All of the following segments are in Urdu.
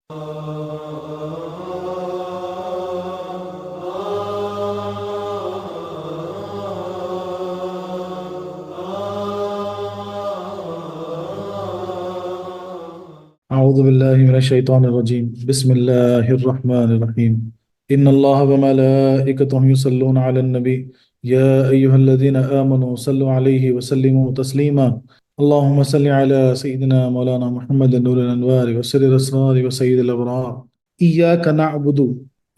أعوذ بالله من الشيطان الرجيم بسم الله الرحمن الرحيم إن الله وملائكته يصلون على النبي يا أيها الذين آمنوا صلوا عليه وسلموا تسليما اللهم صل على سيدنا مولانا محمد نور الأنوار وسر الأسرار وسيد الأبرار إياك نعبد.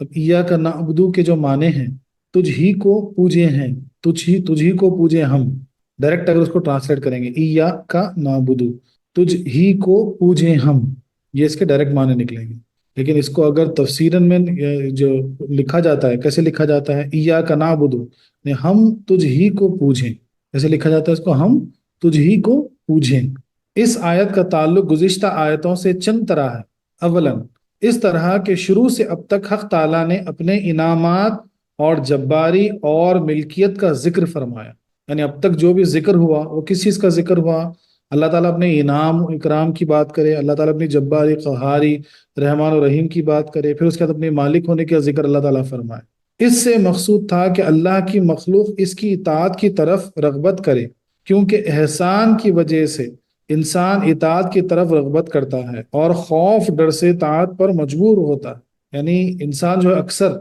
اب إياك نعبد کے جو معنی ہیں تجھ ہی کو پوجے ہیں، تجھ ہی کو پوجے ہم، ڈائریکٹ اگر اس کو ٹرانسلیٹ کریں گے إياك نعبد، تجھ ہی کو پوجیں ہم، یہ اس کے ڈائریکٹ معنی نکلیں گے۔ لیکن اس کو اگر تفسیراً میں جو لکھا جاتا ہے، کیسے لکھا جاتا ہے؟ ایاک نعبد، ہم تجھ ہی کو پوجیں، کیسے لکھا جاتا ہے اس کو؟ ہم تجھ ہی کو پوجیں۔ اس آیت کا تعلق گزشتہ آیتوں سے چند طرح ہے۔ اولاً اس طرح کہ شروع سے اب تک حق تعالیٰ نے اپنے انعامات اور جباری اور ملکیت کا ذکر فرمایا، یعنی اب تک جو بھی ذکر ہوا وہ کس چیز کا ذکر ہوا؟ اللہ تعالیٰ اپنے انعام و اکرام کی بات کرے، اللہ تعالیٰ اپنی جباری، قہاری، رحمان و رحیم کی بات کرے، پھر اس کے بعد اپنے مالک ہونے کا ذکر اللہ تعالیٰ فرمائے۔ اس سے مقصود تھا کہ اللہ کی مخلوق اس کی اطاعت کی طرف رغبت کرے، کیونکہ احسان کی وجہ سے انسان اطاعت کی طرف رغبت کرتا ہے اور خوف ڈر سے اطاعت پر مجبور ہوتا ہے۔ یعنی انسان جو ہے اکثر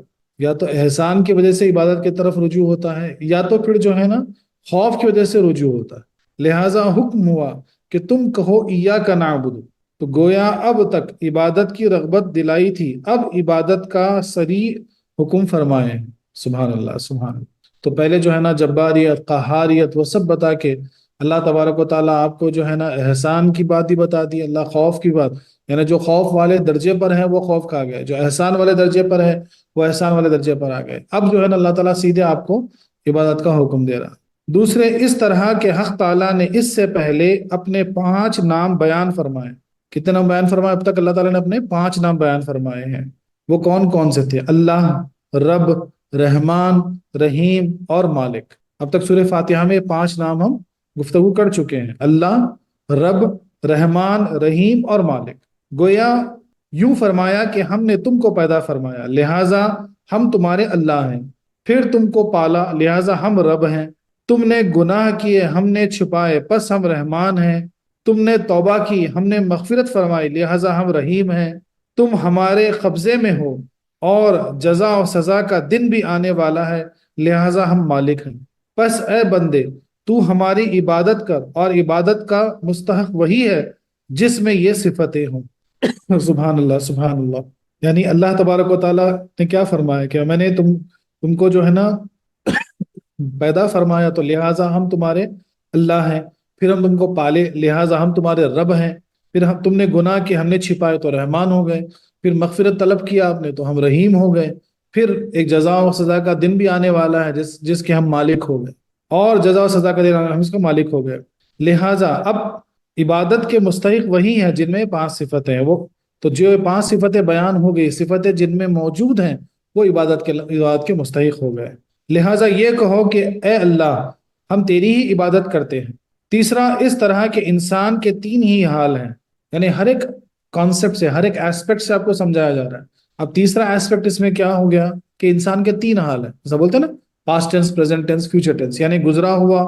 یا تو احسان کی وجہ سے عبادت کی طرف رجوع ہوتا ہے، یا تو پھر جو ہے نا خوف کی وجہ سے رجوع ہوتا ہے۔ لہٰذا حکم ہوا کہ تم کہو ایاک نعبد، تو گویا اب تک عبادت کی رغبت دلائی تھی، اب عبادت کا صریح حکم فرمائے۔ سبحان اللہ سبحان اللہ۔ تو پہلے جو ہے نا جباریت، قہاریت، وہ سب بتا کے اللہ تبارک و تعالیٰ آپ کو جو ہے نا احسان کی بات ہی بتا دی، اللہ خوف کی بات، یعنی جو خوف والے درجے پر ہیں وہ خوف کھا گئے، جو احسان والے درجے پر ہے وہ احسان والے درجے پر آ گئے۔ اب جو ہے نا اللہ تعالیٰ سیدھے آپ کو عبادت کا حکم دے رہا۔ دوسرے اس طرح کہ حق تعالیٰ نے اس سے پہلے اپنے 5 نام بیان فرمائے۔ کتنے نام بیان فرمائے؟ اب تک اللہ تعالیٰ نے اپنے 5 نام بیان فرمائے ہیں۔ وہ کون کون سے تھے؟ اللہ، رب، رحمان، رحیم اور مالک۔ اب تک سورہ فاتحہ میں 5 نام ہم گفتگو کر چکے ہیں، اللہ، رب، رحمان، رحیم اور مالک۔ گویا یوں فرمایا کہ ہم نے تم کو پیدا فرمایا لہٰذا ہم تمہارے اللہ ہیں، پھر تم کو پالا لہٰذا ہم رب ہیں، تم نے گناہ کیے ہم نے چھپائے پس ہم رحمان ہیں، تم نے توبہ کی ہم نے مغفرت فرمائی لہٰذا ہم رحیم ہیں، تم ہمارے قبضے میں ہو اور جزا و سزا کا دن بھی آنے والا ہے لہٰذا ہم مالک ہیں، پس اے بندے تو ہماری عبادت کر، اور عبادت کا مستحق وہی ہے جس میں یہ صفتیں ہوں۔ سبحان اللہ سبحان اللہ۔ یعنی اللہ تبارک و تعالیٰ نے کیا فرمایا کہ میں نے تم کو جو ہے نا پیدا فرمایا تو لہٰذا ہم تمہارے اللہ ہیں، پھر ہم تم کو پالے لہٰذا ہم تمہارے رب ہیں، پھر تم نے گناہ کیے ہم نے چھپائے تو رحمان ہو گئے، پھر مغفرت طلب کیا آپ نے تو ہم رحیم ہو گئے، پھر ایک جزا و سزا کا دن بھی آنے والا ہے جس کے ہم مالک ہو گئے، اور جزا و سزا کا دن ہم اس کا مالک ہو گئے۔ لہٰذا اب عبادت کے مستحق وہی ہیں جن میں 5 صفتیں ہیں، وہ تو جو 5 صفتیں بیان ہو گئی، صفتیں جن میں موجود ہیں وہ عبادت کے مستحق ہو گئے۔ لہٰذا یہ کہو کہ اے اللہ ہم تیری ہی عبادت کرتے ہیں۔ تیسرا اس طرح کہ انسان کے 3 ہی حال ہیں، یعنی ہر ایک کانسیپٹ سے، ہر ایک ایسپیکٹ سے آپ کو سمجھایا جا رہا ہے۔ اب تیسرا ایسپیکٹ اس میں کیا ہو گیا کہ انسان کے 3 حال ہیں، جیسا بولتے ہیں نا past tense, present tense, future tennis, یعنی گزرا ہوا،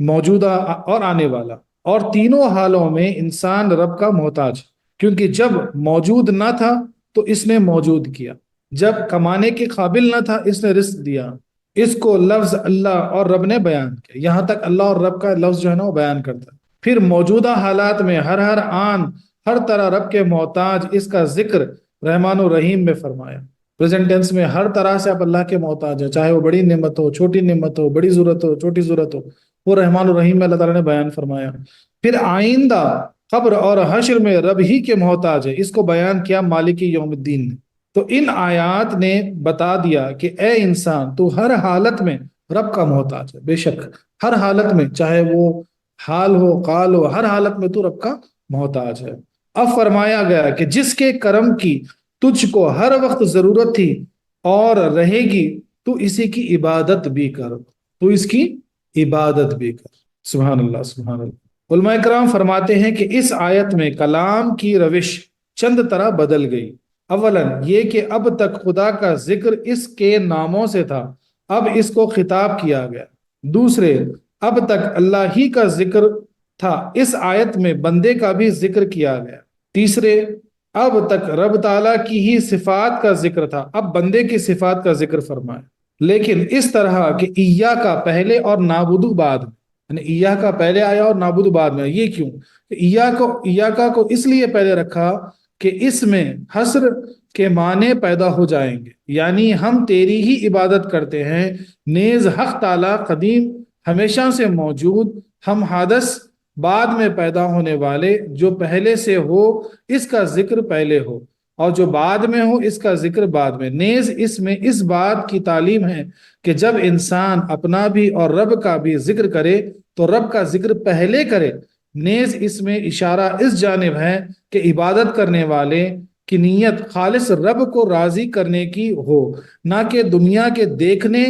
موجودہ اور آنے والا۔ اور تینوں حالوں میں انسان رب کا محتاج، کیونکہ جب موجود نہ تھا تو اس نے موجود کیا، جب کمانے کے قابل نہ تھا اس نے رزق دیا۔ اس کو لفظ اللہ اور رب نے بیان کیا، یہاں تک اللہ اور رب کا لفظ جو ہے نا وہ بیان کرتا ہے۔ پھر موجودہ حالات میں ہر آن ہر طرح رب کے محتاج، اس کا ذکر رحمان و رحیم میں فرمایا۔ پریزنٹ ٹینس میں ہر طرح سے آپ اللہ کے محتاج ہیں، چاہے وہ بڑی نعمت ہو، چھوٹی نعمت ہو، بڑی ضرورت ہو، چھوٹی ضرورت ہو، وہ رحمان و رحیم میں اللہ تعالیٰ نے بیان فرمایا۔ پھر آئندہ قبر اور حشر میں رب ہی کے محتاج ہے، اس کو بیان کیا مالک یوم الدین نے۔ تو ان آیات نے بتا دیا کہ اے انسان تو ہر حالت میں رب کا محتاج ہے، بے شک ہر حالت میں، چاہے وہ حال ہو قال ہو، ہر حالت میں تو رب کا محتاج ہے۔ اب فرمایا گیا کہ جس کے کرم کی تجھ کو ہر وقت ضرورت تھی اور رہے گی تو اسی کی عبادت بھی کر، تو اس کی عبادت بھی کر۔ سبحان اللہ سبحان اللہ۔ علماء کرام فرماتے ہیں کہ اس آیت میں کلام کی روش چند طرح بدل گئی۔ اولن یہ کہ اب تک خدا کا ذکر اس کے ناموں سے تھا، اب اس کو خطاب کیا گیا۔ دوسرے، اب تک اللہ ہی کا ذکر تھا، اس آیت میں بندے کا بھی ذکر کیا گیا۔ تیسرے، اب تک رب تعالیٰ کی ہی صفات کا ذکر تھا، اب بندے کی صفات کا ذکر فرمایا، لیکن اس طرح کہ ایا کا پہلے اور نعبدو بعد میں، یعنی ایا کا پہلے آیا اور نعبدو بعد میں۔ یہ کیوں؟ ایا کا کو اس لیے پہلے رکھا کہ اس میں حصر کے معنی پیدا ہو جائیں گے، یعنی ہم تیری ہی عبادت کرتے ہیں، نیز حق تعالیٰ قدیم ہمیشہ سے موجود، ہم حادث بعد میں پیدا ہونے والے، جو پہلے سے ہو اس کا ذکر پہلے ہو، اور جو بعد میں ہو اس کا ذکر بعد میں۔ نیز اس میں اس بات کی تعلیم ہے کہ جب انسان اپنا بھی اور رب کا بھی ذکر کرے تو رب کا ذکر پہلے کرے۔ نیز اس میں اشارہ اس جانب ہے کہ عبادت کرنے والے کی نیت خالص رب کو راضی کرنے کی ہو، نہ کہ دنیا کے دیکھنے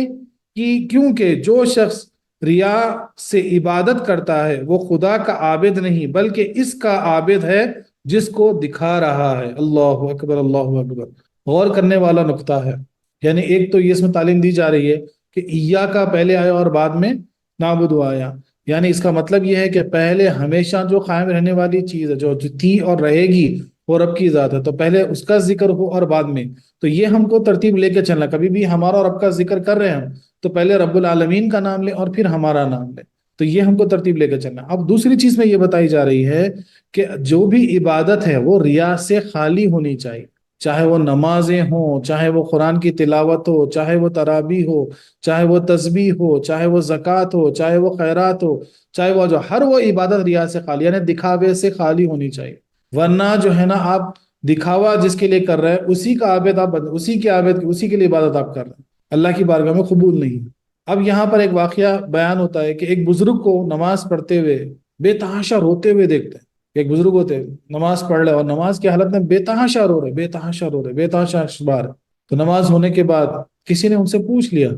کی، کیونکہ جو شخص ریا سے عبادت کرتا ہے وہ خدا کا عابد نہیں بلکہ اس کا عابد ہے جس کو دکھا رہا ہے۔ اللہ اکبر، اللہ اکبر، غور کرنے والا نقطہ ہے۔ یعنی ایک تو یہ اس میں تعلیم دی جا رہی ہے کہ ایا کا پہلے آیا اور بعد میں نعبد آیا، یعنی اس کا مطلب یہ ہے کہ پہلے ہمیشہ جو قائم رہنے والی چیز ہے، جو تھی اور رہے گی، وہ رب کی ذات ہے، تو پہلے اس کا ذکر ہو اور بعد میں۔ تو یہ ہم کو ترتیب لے کے چلنا، کبھی بھی ہمارا اور رب کا ذکر کر رہے ہیں تو پہلے رب العالمین کا نام لیں اور پھر ہمارا نام لیں، تو یہ ہم کو ترتیب لے کے چلنا۔ اب دوسری چیز میں یہ بتائی جا رہی ہے کہ جو بھی عبادت ہے وہ ریا سے خالی ہونی چاہیے، چاہے وہ نمازیں ہوں، چاہے وہ قرآن کی تلاوت ہو، چاہے وہ تراویح ہو، چاہے وہ تسبیح ہو، چاہے وہ زکوٰۃ ہو، چاہے وہ خیرات ہو، چاہے وہ ہر وہ عبادت ریا سے خالی، یعنی دکھاوے سے خالی ہونی چاہیے۔ ورنہ جو ہے نا، آپ دکھاوا جس کے لیے کر رہے ہیں اسی کا عابد آپ اسی کے عابد اسی کے لیے عبادت آپ کر رہے ہیں، اللہ کی بارگاہ میں قبول نہیں۔ اب یہاں پر ایک واقعہ بیان ہوتا ہے کہ ایک بزرگ کو نماز پڑھتے ہوئے بے تحاشا روتے ہوئے دیکھتے ہیں۔ ایک بزرگ ہوتے ہیں، نماز پڑھ رہے اور نماز کی حالت میں بے تحاشا رو رہے، بے تحاشا رو رہے، بے تحاشا اشبار۔ تو نماز ہونے کے بعد کسی نے ان سے پوچھ لیا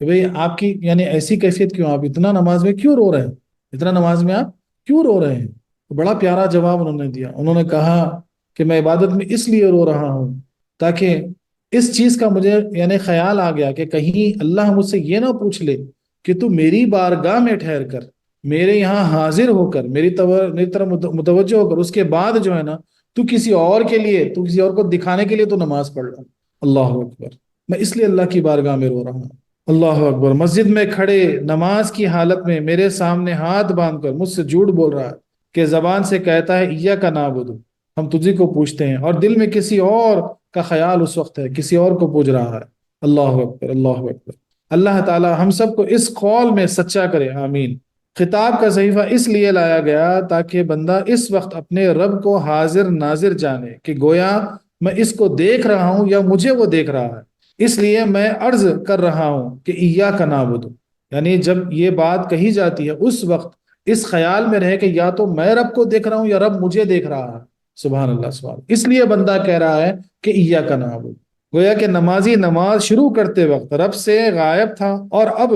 کہ بھئی آپ کی یعنی ایسی کیفیت کیوں، آپ اتنا نماز میں کیوں رو رہے ہیں، اتنا نماز میں آپ کیوں رو رہے ہیں؟ تو بڑا پیارا جواب انہوں نے دیا، انہوں نے کہا کہ میں عبادت میں اس لیے رو رہا ہوں تاکہ اس چیز کا مجھے یعنی خیال آ گیا کہ کہیں اللہ مجھ سے یہ نہ پوچھ لے کہ تو میری بارگاہ میں ٹھہر کر، میرے یہاں حاضر ہو کر، میری طرف متوجہ ہو کر، اس کے بعد جو ہے نا تو کسی اور کے لیے، تو کسی اور کو دکھانے کے لیے تو نماز پڑھ رہا ہوں۔ اللہ اکبر، میں اس لیے اللہ کی بارگاہ میں رو رہا ہوں۔ اللہ اکبر، مسجد میں کھڑے نماز کی حالت میں میرے سامنے ہاتھ باندھ کر مجھ سے جھوٹ بول رہا ہے کہ زبان سے کہتا ہے ایاک نعبد، ہم تجھی کو پوچھتے ہیں، اور دل میں کسی اور کا خیال اس وقت ہے، کسی اور کو پوچھ رہا ہے۔ اللہ اکبر، اللہ اکبر۔ اللہ تعالی ہم سب کو اس قول میں سچا کرے، آمین۔ خطاب کا صحیفہ اس لیے لایا گیا تاکہ بندہ اس وقت اپنے رب کو حاضر ناظر جانے کہ گویا میں اس کو دیکھ رہا ہوں یا مجھے وہ دیکھ رہا ہے، اس لیے میں عرض کر رہا ہوں کہ ایاک نعبد، یعنی جب یہ بات کہی جاتی ہے اس وقت اس خیال میں رہے کہ یا تو میں رب کو دیکھ رہا ہوں یا رب مجھے دیکھ رہا ہے۔ سبحان اللہ، سبحان اللہ۔ اس لیے بندہ کہہ رہا ہے کہ ایاک نعبد، گویا کہ نمازی نماز شروع کرتے وقت رب سے غائب تھا، اور اب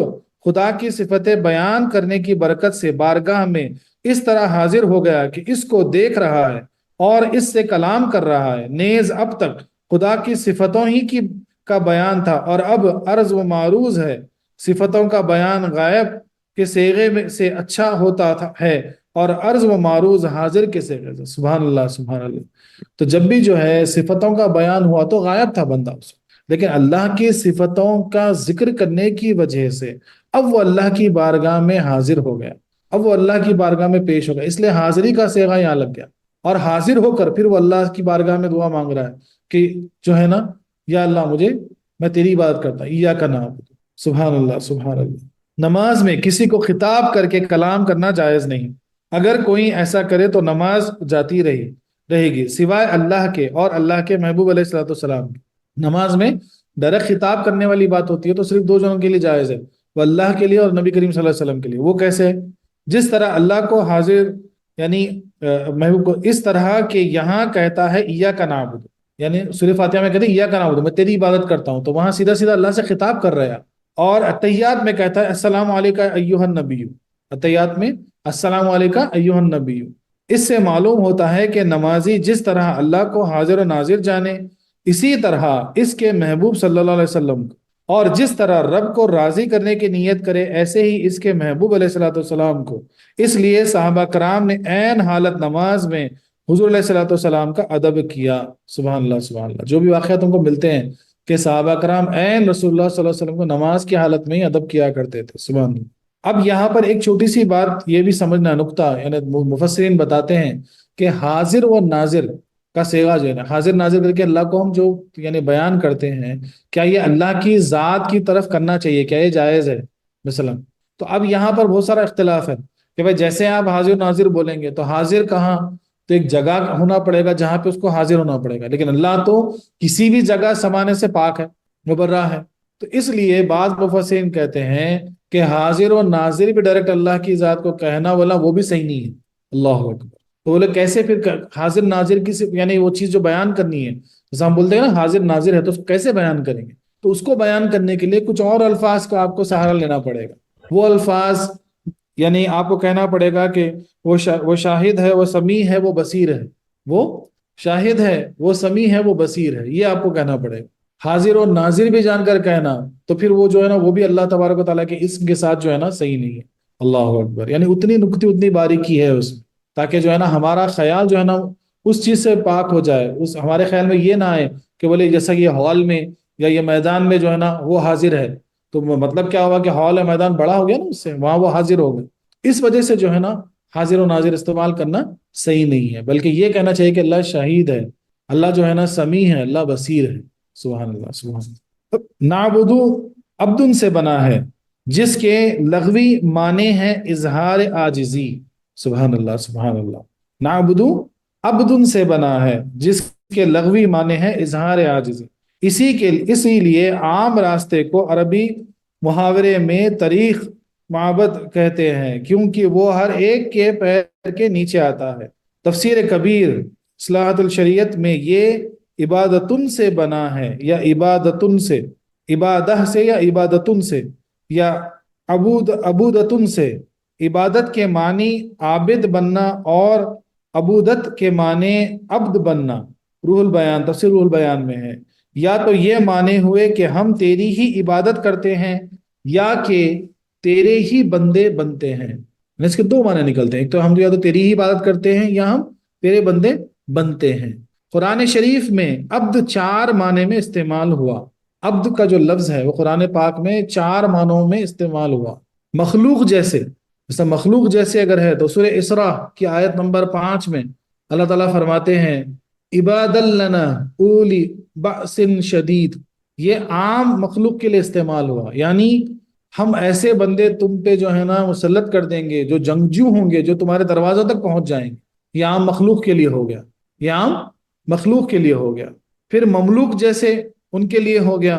خدا کی صفتیں بیان کرنے کی برکت سے بارگاہ میں اس طرح حاضر ہو گیا کہ اس کو دیکھ رہا ہے اور اس سے کلام کر رہا ہے۔ نیز اب تک خدا کی صفتوں ہی کا بیان تھا، اور اب عرض و معروض ہے، صفتوں کا بیان غائب کے صیغے میں سے اچھا ہوتا ہے، اور عرض و معروض حاضر کے صیغے سے۔ سبحان اللہ، سبحان اللہ۔ تو جب بھی جو ہے صفتوں کا بیان ہوا تو غائب تھا بندہ اس وقت، لیکن اللہ کی صفتوں کا ذکر کرنے کی وجہ سے اب وہ اللہ کی بارگاہ میں حاضر ہو گیا، اب وہ اللہ کی بارگاہ میں پیش ہو گیا، اس لیے حاضری کا صیغہ یہاں لگ گیا، اور حاضر ہو کر پھر وہ اللہ کی بارگاہ میں دعا مانگ رہا ہے کہ جو ہے نا، یا اللہ میں تیری عبادت کرتا ہوں، ایاک نعبد۔ سبحان اللہ، سبحان اللہ۔ نماز میں کسی کو خطاب کر کے کلام کرنا جائز نہیں، اگر کوئی ایسا کرے تو نماز جاتی رہے گی سوائے اللہ کے اور اللہ کے محبوب علیہ الصلوۃ والسلام کی۔ نماز میں ڈائریکٹ خطاب کرنے والی بات ہوتی ہے تو صرف دو جنوں کے لیے جائز ہے، وہ اللہ کے لیے اور نبی کریم صلی اللہ علیہ وسلم کے لیے۔ وہ کیسے؟ جس طرح اللہ کو حاضر یعنی محبوب کو اس طرح کہ یہاں کہتا ہے ایاک نعبد، یعنی سورہ فاتحہ میں کہتے ہیں ایاک نعبد، میں تیری عبادت کرتا ہوں، تو وہاں سیدھا سیدھا اللہ سے خطاب کر رہا ہے۔ اور اتحیات میں کہتا ہے السلام علیکہ ایھا النبی، اتحیات میں السلام علیکہ ایھا النبی، اس سے معلوم ہوتا ہے کہ نمازی جس طرح اللہ کو حاضر و ناظر جانے، اسی طرح اس کے محبوب صلی اللہ علیہ وسلم کو، اور جس طرح رب کو راضی کرنے کی نیت کرے ایسے ہی اس کے محبوب علیہ الصلوۃ والسلام کو۔ اس لیے صحابہ کرام نے عین حالت نماز میں حضور علیہ الصلوۃ والسلام کا ادب کیا۔ سبحان اللہ سبحان اللہ۔ جو بھی واقعات تم کو ملتے ہیں کہ صحابہ کرام عین رسول اللہ صلی اللہ علیہ وسلم کو نماز کی حالت میں ہی ادب کیا کرتے تھے۔ سبحان اللہ۔ اب یہاں پر ایک چھوٹی سی بات یہ بھی سمجھنا نقطہ، یعنی مفسرین بتاتے ہیں کہ حاضر و ناظر کا صیغہ جو ہے نا، حاضر ناظر کر کے اللہ کو ہم جو یعنی بیان کرتے ہیں، کیا یہ اللہ کی ذات کی طرف کرنا چاہیے؟ کیا یہ جائز ہے مثلا؟ تو اب یہاں پر بہت سارا اختلاف ہے کہ بھائی جیسے آپ حاضر ناظر بولیں گے تو حاضر کہاں؟ تو ایک جگہ ہونا پڑے گا جہاں پہ اس کو حاضر ہونا پڑے گا، لیکن اللہ تو کسی بھی جگہ سمانے سے پاک ہے، مبرہ ہے۔ تو اس لیے بعض مفسرین کہتے ہیں کہ حاضر و ناظر بھی ڈائریکٹ اللہ کی ذات کو کہنا بولا وہ بھی صحیح نہیں ہے۔ اللہ اکبر۔ تو بولے کیسے پھر حاضر ناظر کی یعنی وہ چیز جو بیان کرنی ہے، جیسے ہم بولتے ہیں نا حاضر ناظر ہے، تو اس کو کیسے بیان کریں گے؟ تو اس کو بیان کرنے کے لیے کچھ اور الفاظ کا آپ کو سہارا لینا پڑے گا۔ وہ الفاظ یعنی آپ کو کہنا پڑے گا کہ وہ شاہد ہے، وہ سمیع ہے، وہ بصیر ہے۔ وہ شاہد ہے، وہ سمیع ہے، وہ بصیر ہے، یہ آپ کو کہنا پڑے گا۔ حاضر اور ناظر بھی جان کر کہنا تو پھر وہ جو ہے نا وہ بھی اللہ تبارک و تعالیٰ کے اسم کے ساتھ جو ہے نا صحیح نہیں ہے۔ اللہ اکبر۔ یعنی اتنی نکتی اتنی باریکی ہے اس میں، تاکہ جو ہے نا ہمارا خیال جو ہے نا اس چیز سے پاک ہو جائے، ہمارے خیال میں یہ نہ آئے کہ بولے جیسا یہ ہال میں یا یہ میدان میں جو ہے نا وہ حاضر ہے، تو مطلب کیا ہوا کہ ہال یا میدان بڑا ہو گیا نا، اس سے وہاں وہ حاضر ہو گئے۔ اس وجہ سے جو ہے نا حاضر و ناظر استعمال کرنا صحیح نہیں ہے، بلکہ یہ کہنا چاہیے کہ اللہ شہید ہے، اللہ جو ہے نا سمیع ہے، اللہ بصیر ہے۔ سبحان اللہ سبحان اللہ۔ نعبدو عبدن سے بنا ہے جس کے لغوی معنی ہے اظہار عاجزی۔ سبحان اللہ سبحان اللہ۔ نعبدو عبدن سے بنا ہے جس کے لغوی معنی ہے اظہار عاجزی، اسی لیے عام راستے کو عربی محاورے میں طریق معبد کہتے ہیں، کیونکہ وہ ہر ایک کے پیر کے نیچے آتا ہے۔ تفسیر کبیر اصلاحات الشریعت میں یہ عبادتن سے بنا ہے، یا عبادتن سے، عبادہ سے یا عبادتن سے، یا عبودتن سے۔ عبادت کے معنی عابد بننا اور عبودت کے معنی عبد بننا۔ روح البیان، تفسیر روح البیان میں ہے، یا تو یہ معنی ہوئے کہ ہم تیری ہی عبادت کرتے ہیں، یا کہ تیرے ہی بندے بنتے ہیں۔ اس کے دو معنی نکلتے ہیں، ایک تو ہم یا تو تیری ہی عبادت کرتے ہیں یا ہم تیرے بندے بنتے ہیں۔ قرآن شریف میں عبد 4 معنی میں استعمال ہوا۔ عبد کا جو لفظ ہے وہ قرآن پاک میں 4 معنوں میں استعمال ہوا۔ مخلوق جیسے، مخلوق جیسے اگر ہے تو سورہ اسراء کی آیت نمبر 5 میں اللہ تعالیٰ فرماتے ہیں عباد لنا اولی بأس شدید۔ یہ عام مخلوق کے لیے استعمال ہوا، یعنی ہم ایسے بندے تم پہ جو ہے نا مسلط کر دیں گے جو جنگجو ہوں گے، جو تمہارے دروازوں تک پہنچ جائیں گے۔ یہ عام مخلوق کے لیے ہو گیا، یہ عام مخلوق کے لیے ہو گیا۔ پھر مملوک جیسے ان کے لیے ہو گیا،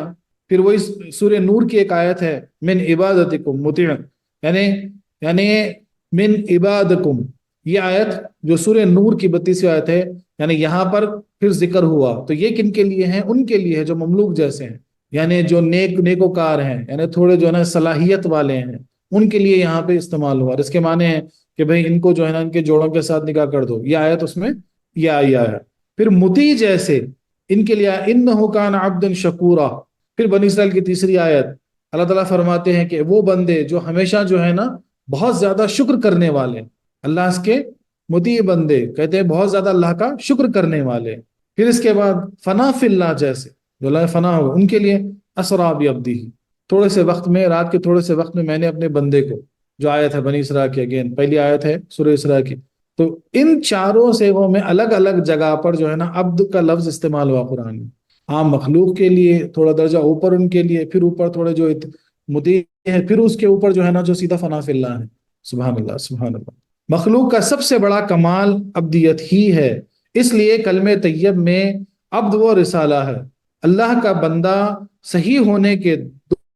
پھر وہی سورہ نور کی ایک آیت ہے من عبادتکم مطیع، یعنی من عبادکم، یہ آیت جو سورہ نور کی 32ویں آیت ہے، یعنی یہاں پر پھر ذکر ہوا تو یہ کن کے لیے ہیں؟ ان کے لیے ہے جو مملوک جیسے ہیں، یعنی جو نیکوکار ہیں، یعنی تھوڑے جو ہے نا صلاحیت والے ہیں، ان کے لیے یہاں پہ استعمال ہوا۔ اور اس کے معنی ہے کہ بھئی ان کو جو ہے نا ان کے جوڑوں کے ساتھ نکاح کر دو، یہ آیت اس میں یہ آئی ہے۔ پھر مطیع جیسے ان کے لیے انہ کان عبدا شکورا۔ پھر بنی اسرائیل کی تیسری آیت اللہ تعالیٰ فرماتے ہیں کہ وہ بندے جو ہمیشہ جو ہے نا بہت زیادہ شکر کرنے والے، اللہ اس کے مطیع بندے کہتے ہیں بہت زیادہ اللہ کا شکر کرنے والے۔ پھر اس کے بعد فنا فی اللہ جیسے جو اللہ فنا ہو، ان کے لیے اسرا بعبدہ، تھوڑے سے وقت میں، رات کے تھوڑے سے وقت میں میں نے اپنے بندے کو، جو آیت ہے بنی اسراء کی، اگین پہلی آیت ہے سورہ اسراء کی۔ تو ان چاروں صیغوں میں الگ الگ جگہ پر جو ہے نا عبد کا لفظ استعمال ہوا قرآن میں۔ عام مخلوق کے لیے تھوڑا درجہ اوپر ان کے لیے، پھر اوپر تھوڑے جو مطیع ہے، پھر اس کے اوپر جو ہے نا جو سیدھا فنا فی اللہ ہے۔ سبحان اللہ سبحان اللہ۔ مخلوق کا سب سے بڑا کمال عبدیت ہی ہے، اس لیے کلمہ طیب میں عبد و رسالہ ہے۔ اللہ کا بندہ صحیح ہونے کے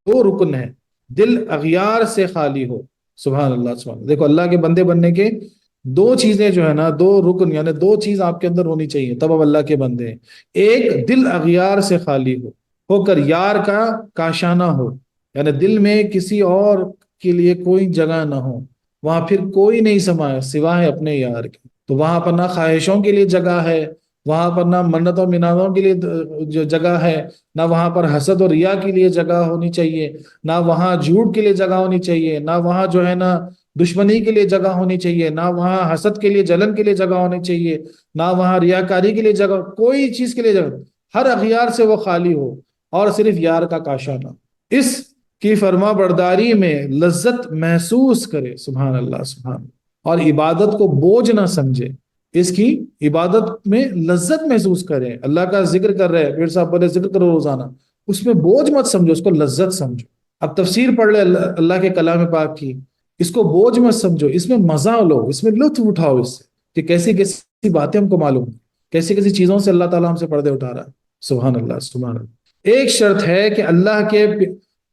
2 رکن ہیں، دل اغیار سے خالی ہو۔ سبحان اللہ سبحان اللہ۔ دیکھو اللہ کے بندے بننے کے 2 چیزیں جو ہے نا، 2 رکن، یعنی 2 چیز آپ کے اندر ہونی چاہیے تب آپ اللہ کے بندے ہیں۔ ایک، دل اغیار سے خالی ہو کر یار کا کاشانہ ہو، یعنی دل میں کسی اور کے لیے کوئی جگہ نہ ہو، وہاں پھر کوئی نہیں سمایا سوائے اپنے یار کے۔ تو وہاں پر نہ خواہشوں کے لیے جگہ ہے، وہاں پر نہ منتوں منادوں کے لیے جو جگہ ہے، نہ وہاں پر حسد اور ریا کے لیے جگہ ہونی چاہیے، نہ وہاں جھوٹ کے لیے جگہ ہونی چاہیے، نہ وہاں جو ہے نا دشمنی کے لیے جگہ ہونی چاہیے، نہ وہاں حسد کے لیے جلن کے لیے جگہ ہونی چاہیے، نہ وہاں ریاکاری کے لیے جگہ، کوئی چیز کے لیے جگہ، ہر اغیار سے وہ خالی ہو اور صرف یار کا کاشانہ اس کی فرما برداری میں لذت محسوس کرے، سبحان اللہ سبحان اللہ، اور عبادت کو بوجھ نہ سمجھے، اس کی عبادت میں لذت محسوس کرے۔ اللہ کا ذکر کر رہے پیر صاحب بولے ذکر کرو روزانہ، اس میں بوجھ مت سمجھو، اس کو لذت سمجھو۔ اب تفسیر پڑھ لے اللہ کے کلام پاک کی، اس کو بوجھ مت سمجھو، اس میں مزہ لو، اس میں لطف اٹھاؤ اس سے کہ کیسی کیسی باتیں ہم کو معلوم ہیں، کیسی کیسی چیزوں سے اللہ تعالیٰ ہم سے پردے اٹھا رہا ہے۔ سبحان اللہ سبحان اللہ۔ ایک شرط ہے کہ اللہ کے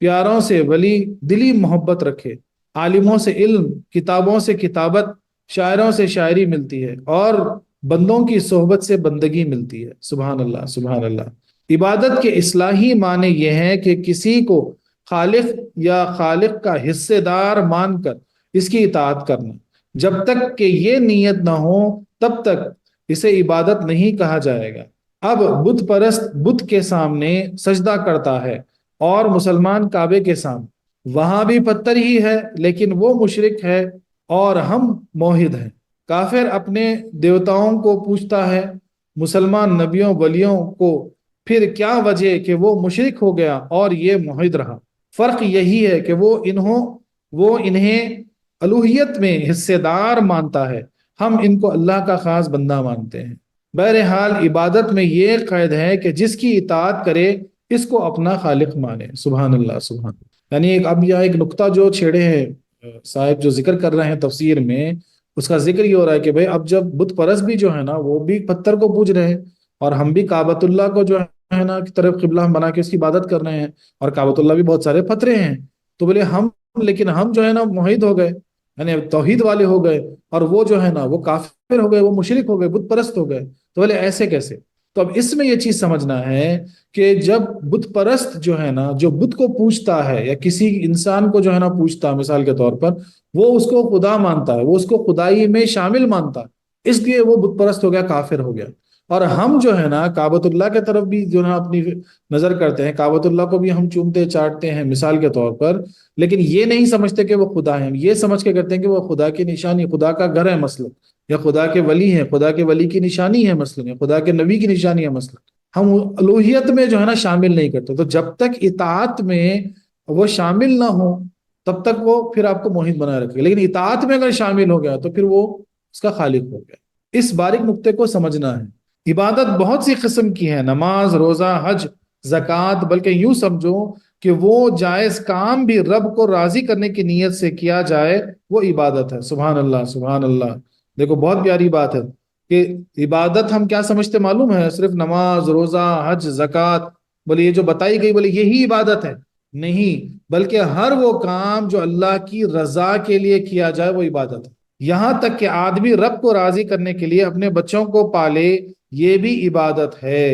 پیاروں سے ولی دلی محبت رکھے، عالموں سے علم، کتابوں سے کتابت، شاعروں سے شاعری ملتی ہے، اور بندوں کی صحبت سے بندگی ملتی ہے۔ سبحان اللہ سبحان اللہ۔ عبادت کے اصلاحی معنی یہ ہے کہ کسی کو خالق یا خالق کا حصے دار مان کر اس کی اطاعت کرنا۔ جب تک کہ یہ نیت نہ ہو تب تک اسے عبادت نہیں کہا جائے گا۔ اب بت پرست بت کے سامنے سجدہ کرتا ہے اور مسلمان کعبے کے سامنے، وہاں بھی پتھر ہی ہے لیکن وہ مشرک ہے اور ہم موحد ہیں۔ کافر اپنے دیوتاؤں کو پوجتا ہے، مسلمان نبیوں ولیوں کو، پھر کیا وجہ کہ وہ مشرک ہو گیا اور یہ موحد رہا؟ فرق یہی ہے کہ وہ انہیں الوہیت میں حصے دار مانتا ہے، ہم ان کو اللہ کا خاص بندہ مانتے ہیں۔ بہرحال عبادت میں یہ قید ہے کہ جس کی اطاعت کرے اس کو اپنا خالق مانے۔ سبحان اللہ سبحان اللہ۔ یعنی اب یہاں ایک نقطہ جو چھیڑے ہیں صاحب، جو ذکر کر رہے ہیں تفسیر میں، اس کا ذکر یہ ہو رہا ہے کہ بھئی اب جب بت پرست بھی جو ہے نا وہ بھی پتھر کو پوج رہے ہیں، اور ہم بھی کعبۃ اللہ کو جو ہے نا کی طرف قبلہ ہم بنا کے اس کی عبادت کر رہے ہیں، اور کعبۃ اللہ بھی بہت سارے پتھرے ہیں، تو بولے لیکن ہم جو ہے نا موحد ہو گئے، یعنی توحید والے ہو گئے، اور وہ جو ہے نا وہ کافر ہو گئے، وہ مشرک ہو گئے، بت پرست ہو گئے، تو بولے ایسے کیسے؟ تو اب اس میں یہ چیز سمجھنا ہے کہ جب بت پرست جو ہے نا، جو بت کو پوجتا ہے یا کسی انسان کو جو ہے نا پوجتا ہے مثال کے طور پر، وہ اس کو خدا مانتا ہے، وہ اس کو خدائی میں شامل مانتا ہے، اس لیے وہ بت پرست ہو گیا، کافر ہو گیا۔ اور ہم جو ہے نا کعبۃ اللہ کے طرف بھی جو ہے اپنی نظر کرتے ہیں، کعبۃ اللہ کو بھی ہم چومتے چاٹتے ہیں مثال کے طور پر، لیکن یہ نہیں سمجھتے کہ وہ خدا ہیں، یہ سمجھ کے کرتے ہیں کہ وہ خدا کی نشانی، خدا کا گھر ہے مثلا، یا خدا کے ولی ہیں، خدا کے ولی کی نشانی ہے مثلا، یا خدا کے نبی کی نشانی ہے مثلا، ہم الوہیت میں جو ہے نا شامل نہیں کرتے۔ تو جب تک اطاعت میں وہ شامل نہ ہو تب تک وہ پھر آپ کو موحد بنائے رکھے گا، لیکن اطاعت میں اگر شامل ہو گیا تو پھر وہ اس کا خالق ہو گیا۔ اس باریک نقطے کو سمجھنا ہے۔ عبادت بہت سی قسم کی ہے، نماز، روزہ، حج، زکوٰۃ، بلکہ یوں سمجھو کہ وہ جائز کام بھی رب کو راضی کرنے کی نیت سے کیا جائے وہ عبادت ہے۔ سبحان اللہ سبحان اللہ۔ دیکھو بہت پیاری بات ہے کہ عبادت ہم کیا سمجھتے معلوم ہے؟ صرف نماز، روزہ، حج، زکوٰۃ، بولے یہ جو بتائی گئی بولے یہی عبادت ہے؟ نہیں، بلکہ ہر وہ کام جو اللہ کی رضا کے لیے کیا جائے وہ عبادت ہے۔ یہاں تک کہ آدمی رب کو راضی کرنے کے لیے اپنے بچوں کو پالے، یہ بھی عبادت ہے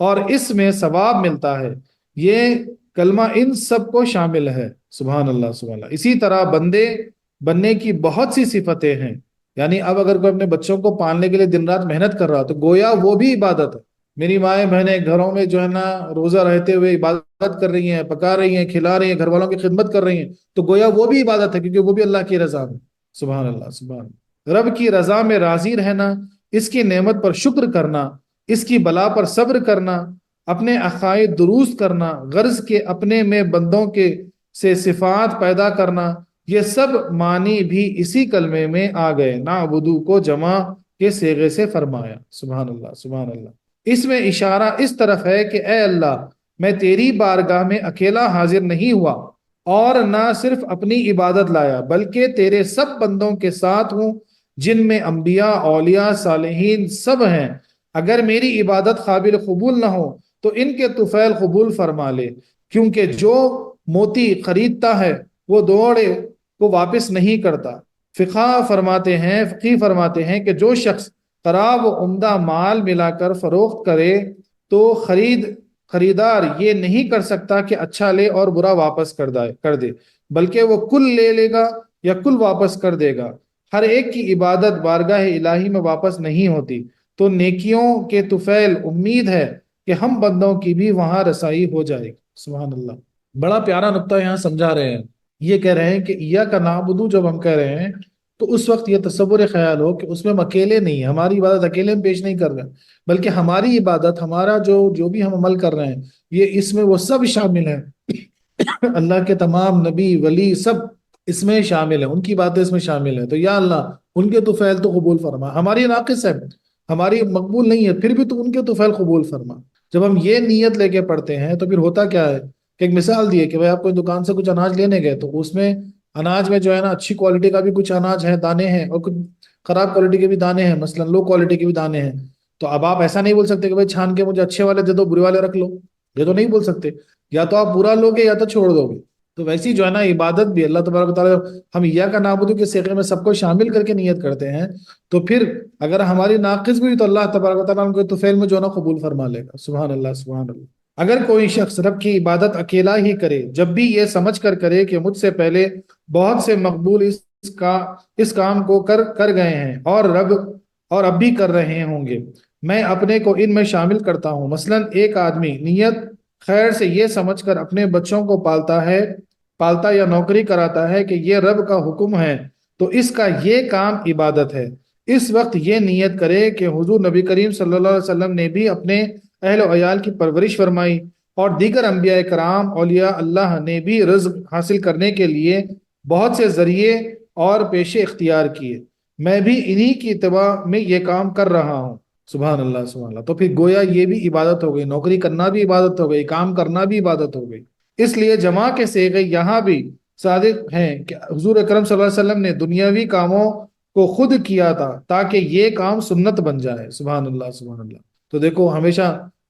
اور اس میں ثواب ملتا ہے۔ یہ کلمہ ان سب کو شامل ہے۔ سبحان اللہ سبحان اللہ۔ اسی طرح بندے بننے کی بہت سی صفتیں ہیں، یعنی اب اگر کوئی اپنے بچوں کو پالنے کے لیے دن رات محنت کر رہا تو گویا وہ بھی عبادت ہے۔ میری مائیں بہنیں گھروں میں جو ہے نا روزہ رہتے ہوئے عبادت کر رہی ہیں، پکا رہی ہیں، کھلا رہی ہیں، گھر والوں کی خدمت کر رہی ہیں، تو گویا وہ بھی عبادت ہے، کیونکہ وہ بھی اللہ کی رضا میں۔ سبحان اللہ سبحان اللہ۔ رب کی رضا میں راضی رہنا، اس کی نعمت پر شکر کرنا، اس کی بلا پر صبر کرنا، اپنے عقائد درست کرنا، غرض کے اپنے میں بندوں کے سے صفات پیدا کرنا، یہ سب معنی بھی اسی کلمے میں آ گئے۔ نعبدو کو جمع کے صیغے سے فرمایا۔ سبحان اللہ سبحان اللہ۔ اس میں اشارہ اس طرف ہے کہ اے اللہ، میں تیری بارگاہ میں اکیلا حاضر نہیں ہوا اور نہ صرف اپنی عبادت لایا، بلکہ تیرے سب بندوں کے ساتھ ہوں، جن میں انبیاء، اولیاء، صالحین سب ہیں۔ اگر میری عبادت قابل قبول نہ ہو تو ان کے طفیل قبول فرما لے، کیونکہ جو موتی خریدتا ہے وہ دوڑے کو واپس نہیں کرتا۔ فقی فرماتے ہیں کہ جو شخص خراب و عمدہ مال ملا کر فروخت کرے تو خریدار یہ نہیں کر سکتا کہ اچھا لے اور برا واپس کر دے، بلکہ وہ کل لے لے گا یا کل واپس کر دے گا۔ ہر ایک کی عبادت بارگاہ الہی میں واپس نہیں ہوتی، تو نیکیوں کے طفیل امید ہے کہ ہم بندوں کی بھی وہاں رسائی ہو جائے گی۔ سبحان اللہ، بڑا پیارا نقطہ یہاں سمجھا رہے ہیں۔ یہ کہہ رہے ہیں کہ ایاک نعبد جب ہم کہہ رہے ہیں تو اس وقت یہ تصور خیال ہو کہ اس میں ہم اکیلے نہیں ہیں، ہماری عبادت اکیلے ہم پیش نہیں کر رہے ہیں، بلکہ ہماری عبادت، ہمارا جو بھی ہم عمل کر رہے ہیں، یہ اس میں وہ سب شامل ہیں۔ اللہ کے تمام نبی ولی سب اس میں شامل ہیں، ان کی باتیں اس میں شامل ہیں۔ تو یا اللہ ان کے طفیل تو قبول فرما، ہماری ناقص ہے، ہماری مقبول نہیں ہے، پھر بھی تو ان کے طفیل قبول فرما۔ جب ہم یہ نیت لے کے پڑھتے ہیں تو پھر ہوتا کیا ہے کہ ایک مثال دی ہے کہ بھائی آپ کوئی دکان سے کچھ اناج لینے گئے تو اس میں اناج میں جو ہے نا اچھی کوالٹی کا بھی کچھ اناج ہے، دانے ہیں، اور کچھ خراب کوالٹی کے بھی دانے ہیں، مثلا لو کوالٹی کے بھی دانے ہیں۔ تو اب آپ ایسا نہیں بول سکتے کہ بھائی چھان کے مجھے اچھے والے دے دو، برے والے رکھ لو، یہ تو نہیں بول سکتے۔ یا تو آپ برا لو گے یا تو چھوڑ دو گے۔ تو ویسی جو ہے نا عبادت بھی اللہ تبارک و تعالیٰ، ہم ایاک نعبد کے صیغے میں سب کو شامل کر کے نیت کرتے ہیں، تو پھر اگر ہماری ناقص بھی ہوئی تو اللہ تبارک و تعالیٰ ان کو طفیل میں جو ہے نا قبول فرما لے گا۔ سبحان اللہ، سبحان اللہ۔ اگر کوئی شخص رب کی عبادت اکیلا ہی کرے، جب بھی یہ سمجھ کر کرے کہ مجھ سے پہلے بہت سے مقبول اس کام کو کر گئے ہیں اور اب بھی کر رہے ہوں گے، میں اپنے کو ان میں شامل کرتا ہوں۔ مثلا ایک آدمی نیت خیر سے یہ سمجھ کر اپنے بچوں کو پالتا یا نوکری کراتا ہے کہ یہ رب کا حکم ہے، تو اس کا یہ کام عبادت ہے۔ اس وقت یہ نیت کرے کہ حضور نبی کریم صلی اللہ علیہ وسلم نے بھی اپنے اہل و عیال کی پرورش فرمائی، اور دیگر انبیاء کرام اولیاء اللہ نے بھی رزق حاصل کرنے کے لیے بہت سے ذریعے اور پیشے اختیار کیے، میں بھی انہی کی اتباع میں یہ کام کر رہا ہوں۔ سبحان اللہ، سبحان اللہ۔ تو پھر گویا یہ بھی عبادت ہو گئی، نوکری کرنا بھی عبادت ہو گئی، کام کرنا بھی عبادت ہو گئی۔ اس لیے جمع کے صیغے یہاں بھی صادق ہیں کہ حضور اکرم صلی اللہ علیہ وسلم نے دنیاوی کاموں کو خود کیا تھا تاکہ یہ کام سنت بن جائے۔ سبحان اللہ، سبحان اللہ۔ تو دیکھو ہمیشہ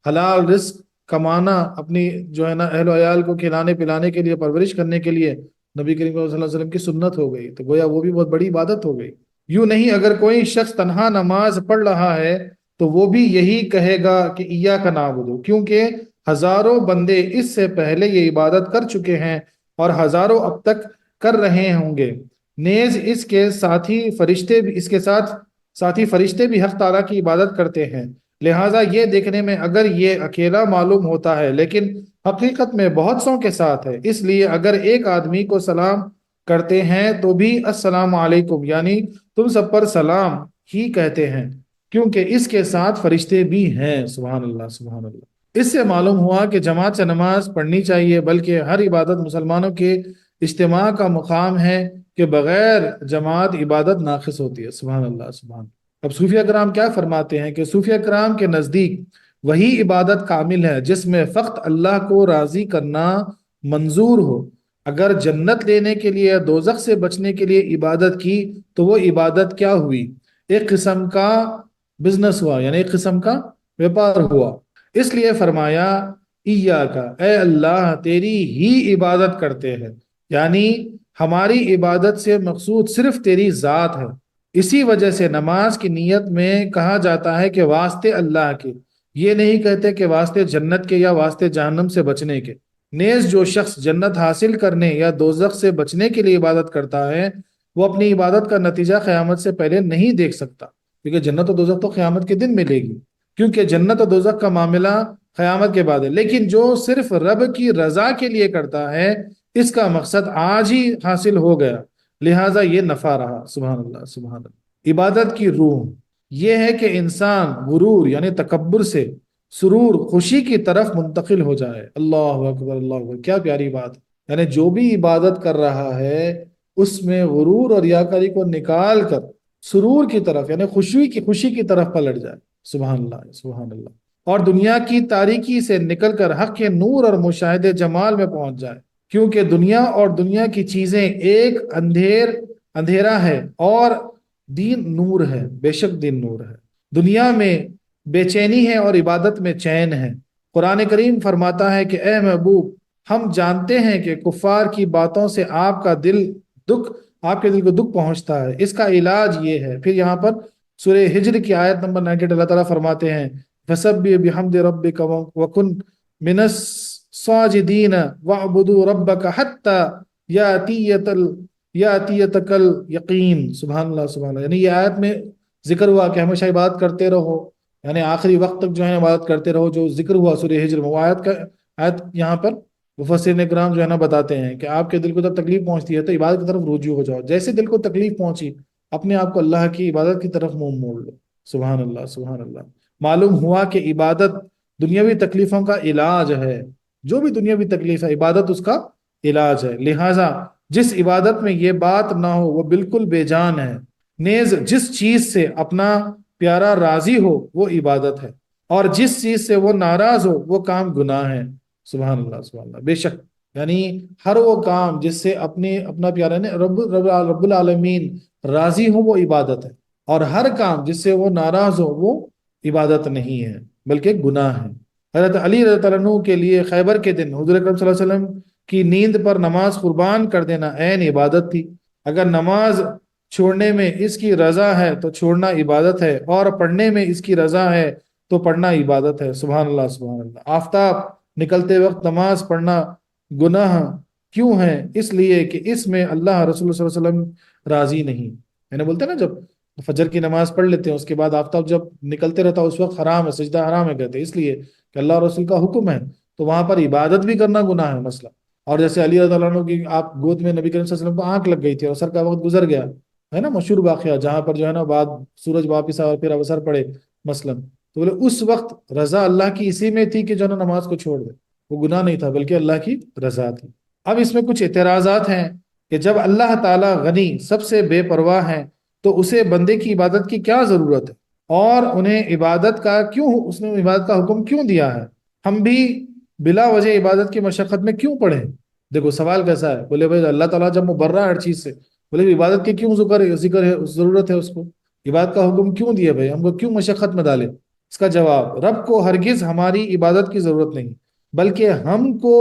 حلال رزق کمانا، اپنی جو ہے نا اہل و عیال کو کھلانے پلانے کے لیے، پرورش کرنے کے لیے نبی کریم صلی اللہ علیہ وسلم کی سنت ہو گئی، تو گویا وہ بھی بہت بڑی عبادت ہو گئی۔ یوں نہیں، اگر کوئی شخص تنہا نماز پڑھ رہا ہے تو وہ بھی یہی کہے گا کہ ایاک نعبد، کیونکہ ہزاروں بندے اس سے پہلے یہ عبادت کر چکے ہیں اور ہزاروں اب تک کر رہے ہوں گے، نیز اس کے ساتھی فرشتے بھی حق تعالیٰ کی عبادت کرتے ہیں، لہٰذا یہ دیکھنے میں اگر یہ اکیلا معلوم ہوتا ہے لیکن حقیقت میں بہت سوں کے ساتھ ہے، اس لیے اگر ایک آدمی کو سلام کرتے ہیں تو بھی السلام علیکم یعنی تم سب پر سلام ہی کہتے ہیں، کیونکہ اس کے ساتھ فرشتے بھی ہیں۔ سبحان اللہ، سبحان اللہ۔ اس سے معلوم ہوا کہ جماعت سے نماز پڑھنی چاہیے، بلکہ ہر عبادت مسلمانوں کے اجتماع کا مقام ہے کہ بغیر جماعت عبادت ناقص ہوتی ہے۔ سبحان اللہ، سبحان اللہ۔ اب صوفیہ کرام کیا فرماتے ہیں کہ صوفیہ کرام کے نزدیک وہی عبادت کامل ہے جس میں فقط اللہ کو راضی کرنا منظور ہو۔ اگر جنت لینے کے لیے یا دوزخ سے بچنے کے لیے عبادت کی تو وہ عبادت کیا ہوئی؟ ایک قسم کا بزنس ہوا، یعنی ایک قسم کا ویپار ہوا۔ اس لیے فرمایا ایاکا، اے اللہ تیری ہی عبادت کرتے ہیں، یعنی ہماری عبادت سے مقصود صرف تیری ذات ہے۔ اسی وجہ سے نماز کی نیت میں کہا جاتا ہے کہ واسطے اللہ کے، یہ نہیں کہتے کہ واسطے جنت کے یا واسطے جہنم سے بچنے کے۔ نیز جو شخص جنت حاصل کرنے یا دوزخ سے بچنے کے لیے عبادت کرتا ہے، وہ اپنی عبادت کا نتیجہ قیامت سے پہلے نہیں دیکھ سکتا، کیونکہ جنت و دوزخ تو قیامت کے دن ملے گی، کیونکہ جنت و دوزخ کا معاملہ قیامت کے بعد ہے۔ لیکن جو صرف رب کی رضا کے لیے کرتا ہے، اس کا مقصد آج ہی حاصل ہو گیا، لہٰذا یہ نفع رہا۔ سبحان اللہ، سبحان اللہ۔ عبادت کی روح یہ ہے کہ انسان غرور یعنی تکبر سے سرور، خوشی کی طرف منتقل ہو جائے۔ اللہ اکبر، اللہ اکبر، کیا پیاری بات ہے۔ یعنی جو بھی عبادت کر رہا ہے اس میں غرور اور ریاکاری کو نکال کر سرور کی طرف یعنی خوشی کی طرف پلٹ جائے۔ سبحان اللہ، سبحان اللہ۔ اور دنیا کی تاریکی سے نکل کر حق کے نور اور مشاہدے جمال میں پہنچ جائے، کیونکہ دنیا اور دنیا کی چیزیں ایک اندھیرا ہے اور دین نور ہے، بے شک دین نور ہے۔ دنیا میں بے چینی ہے اور عبادت میں چین ہے۔ قرآن کریم فرماتا ہے کہ اے محبوب، ہم جانتے ہیں کہ کفار کی باتوں سے آپ کے دل کو دکھ پہنچتا ہے، اس کا علاج یہ ہے۔ پھر یہاں پر سورہ ہجر کی آیت نمبر 98 اللہ تعالیٰ فرماتے ہیں فَسَبِّحْ بِحَمْدِ رَبِّكَ وَكُن مِنَ السَّاجِدِينَ وَاعْبُدُوا رَبَّكَ حَتَّى يَأْتِيَكَ یاتیتک الیقین، سبحان اللہ سبحان اللہ، یعنی یہ آیت میں ذکر ہوا کہ ہمیشہ عبادت کرتے رہو، یعنی آخری وقت تک جو ہے عبادت کرتے رہو، جو ذکر ہوا سورہ ہجر میں، وہ آیت یہاں پر مفسرین اکرام جو ہے نا بتاتے ہیں کہ آپ کے دل کو جب تکلیف پہنچتی ہے تو عبادت کی طرف رجوع ہو جاؤ، جیسے دل کو تکلیف پہنچی اپنے آپ کو اللہ کی عبادت کی طرف منہ موڑ لو، سبحان اللہ سبحان اللہ۔ معلوم ہوا کہ عبادت دنیاوی تکلیفوں کا علاج ہے، جو بھی دنیاوی تکلیف ہے عبادت اس کا علاج ہے، لہٰذا جس عبادت میں یہ بات نہ ہو وہ بالکل بے جان ہے، نیز جس چیز سے اپنا پیارا راضی ہو وہ عبادت ہے، اور جس چیز سے وہ ناراض ہو وہ کام گناہ ہے، سبحان اللہ سبحان اللہ۔ بے شک یعنی ہر وہ کام جس سے اپنا پیارا نے رب العالمین راضی ہو وہ عبادت ہے، اور ہر کام جس سے وہ ناراض ہو وہ عبادت نہیں ہے بلکہ گناہ ہے۔ حضرت علی رضی اللہ عنہ کے لیے خیبر کے دن حضور اکرم صلی اللہ علیہ وسلم کی نیند پر نماز قربان کر دینا عین عبادت تھی۔ اگر نماز چھوڑنے میں اس کی رضا ہے تو چھوڑنا عبادت ہے، اور پڑھنے میں اس کی رضا ہے تو پڑھنا عبادت ہے، سبحان اللہ سبحان اللہ۔ آفتاب نکلتے وقت نماز پڑھنا گناہ کیوں ہے؟ اس لیے کہ اس میں اللہ رسول صلی اللہ علیہ وسلم راضی نہیں، میں نے بولتے نا جب فجر کی نماز پڑھ لیتے ہیں اس کے بعد آفتاب جب نکلتے رہتا اس وقت حرام ہے، سجدہ حرام ہے کہتے ہیں، اس لیے کہ اللہ رسول کا حکم ہے، تو وہاں پر عبادت بھی کرنا گناہ ہے مسئلہ۔ اور جیسے علی رضی اللہ عنہ کی آپ گود میں نبی کریم صلی اللہ علیہ وسلم کو آنکھ لگ گئی تھی اور عصر کا وقت گزر گیا ہے نا، مشہور واقعہ جہاں پر جو ہے نا بعد سورج واپس آیا اور پھر عصر پڑے مثلا، تو بولے اس وقت رضا اللہ کی اسی میں تھی کہ جو ہے نا نماز کو چھوڑ دے، وہ گناہ نہیں تھا بلکہ اللہ کی رضا تھی۔ اب اس میں کچھ اعتراضات ہیں کہ جب اللہ تعالیٰ غنی سب سے بے پرواہ ہیں تو اسے بندے کی عبادت کی کیا ضرورت ہے، اور انہیں عبادت کا اس نے عبادت کا حکم کیوں دیا ہے، ہم بھی بلا وجہ عبادت کی مشقت میں کیوں پڑے؟ دیکھو سوال کیسا ہے، بولے بھائی اللہ تعالیٰ جب مبرہ ہے ہر چیز سے، بولے عبادت کی کیوں ذکر ہے، ضرورت ہے اس کو، عبادت کا حکم کیوں دیا بھائی، ہم کو کیوں مشقت میں ڈالے؟ اس کا جواب، رب کو ہرگز ہماری عبادت کی ضرورت نہیں بلکہ ہم کو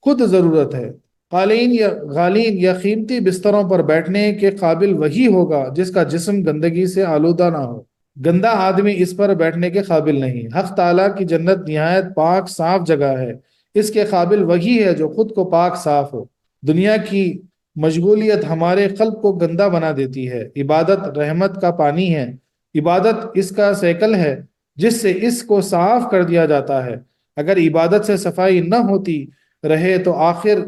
خود ضرورت ہے۔ قالین یا غالین یا قیمتی بستروں پر بیٹھنے کے قابل وہی ہوگا جس کا جسم گندگی سے آلودہ نہ ہو، گندا آدمی اس پر بیٹھنے کے قابل نہیں۔ حق تعالیٰ کی جنت نہایت پاک صاف جگہ ہے، اس کے قابل وہی ہے جو خود کو پاک صاف ہو۔ دنیا کی مشغولیت ہمارے قلب کو گندا بنا دیتی ہے، عبادت رحمت کا پانی ہے، عبادت اس کا سیکل ہے جس سے اس کو صاف کر دیا جاتا ہے۔ اگر عبادت سے صفائی نہ ہوتی رہے تو آخر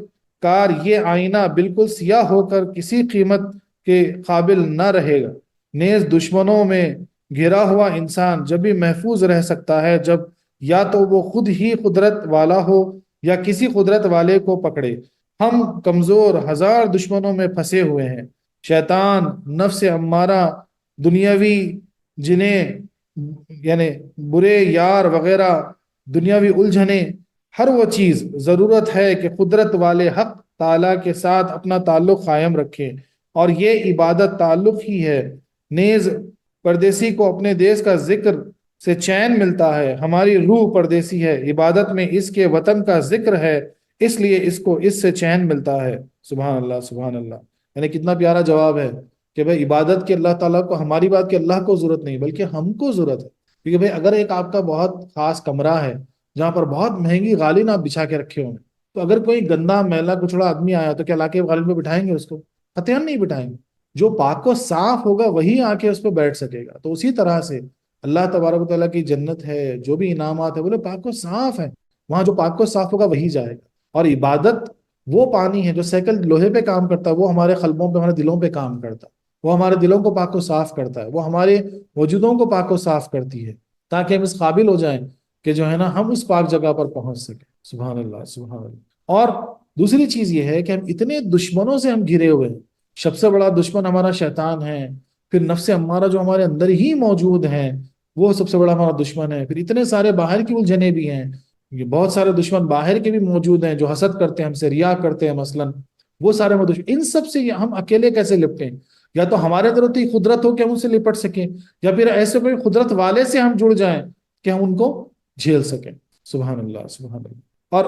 کار یہ آئینہ بالکل سیاہ ہو کر کسی قیمت کے قابل نہ رہے گا۔ نیز دشمنوں میں گھرا ہوا انسان جب بھی محفوظ رہ سکتا ہے جب یا تو وہ خود ہی قدرت والا ہو یا کسی قدرت والے کو پکڑے۔ ہم کمزور ہزار دشمنوں میں پھنسے ہوئے ہیں، شیطان، نفس امارہ، دنیاوی جنیں یعنی برے یار وغیرہ، دنیاوی الجھنیں، ہر وہ چیز ضرورت ہے کہ قدرت والے حق تعالیٰ کے ساتھ اپنا تعلق قائم رکھیں، اور یہ عبادت تعلق ہی ہے۔ نیز پردیسی کو اپنے دیش کا ذکر سے چین ملتا ہے، ہماری روح پردیسی ہے، عبادت میں اس کے وطن کا ذکر ہے، اس لیے اس کو اس سے چین ملتا ہے، سبحان اللہ سبحان اللہ۔ یعنی کتنا پیارا جواب ہے کہ بھائی عبادت کے اللہ تعالیٰ کو، ہماری بات کہ اللہ کو ضرورت نہیں بلکہ ہم کو ضرورت ہے، کیونکہ بھائی اگر ایک آپ کا بہت خاص کمرہ ہے جہاں پر بہت مہنگی غالین آپ بچھا کے رکھے ہوئے، تو اگر کوئی گندا میلا کچڑا آدمی آیا تو کیا لا کے غالین پہ بٹھائیں گے اس کو؟ قطعاً نہیں بٹھائیں گے۔ جو پاک و صاف ہوگا وہی آ کے اس پہ بیٹھ سکے گا۔ تو اسی طرح سے اللہ تبارک و تعالیٰ کی جنت ہے، جو بھی انعامات ہے بولے پاک و صاف ہے، وہاں جو پاک و صاف ہوگا وہی جائے گا۔ اور عبادت وہ پانی ہے جو سیکل لوہے پہ کام کرتا ہے، وہ ہمارے قلبوں پہ، ہمارے دلوں پہ کام کرتا ہے، وہ ہمارے دلوں کو پاک و صاف کرتا ہے، وہ ہمارے وجودوں کو پاک و صاف کرتی ہے تاکہ ہم اس قابل ہو جائیں کہ جو ہے نا ہم اس پاک جگہ پر پہنچ سکیں، سبحان اللہ سبحان اللہ۔ اور دوسری چیز یہ ہے کہ ہم اتنے دشمنوں سے ہم گھرے ہوئے ہیں، سب سے بڑا دشمن ہمارا شیطان ہے، پھر نفس امارہ جو ہمارے اندر ہی موجود ہیں وہ سب سے بڑا ہمارا دشمن ہے، پھر اتنے سارے باہر کی الجھنیں بھی ہیں، یہ بہت سارے دشمن باہر کے بھی موجود ہیں جو حسد کرتے ہیں ہم سے، ریا کرتے ہیں مثلا، وہ سارے دشمن، ان سب سے ہم اکیلے کیسے لپٹیں؟ یا تو ہمارے اندر اتنی قدرت ہو کہ ہم ان سے لپٹ سکیں، یا پھر ایسے کوئی قدرت والے سے ہم جڑ جائیں کہ ہم ان کو جھیل سکیں، سبحان اللہ سبحان اللہ۔ اور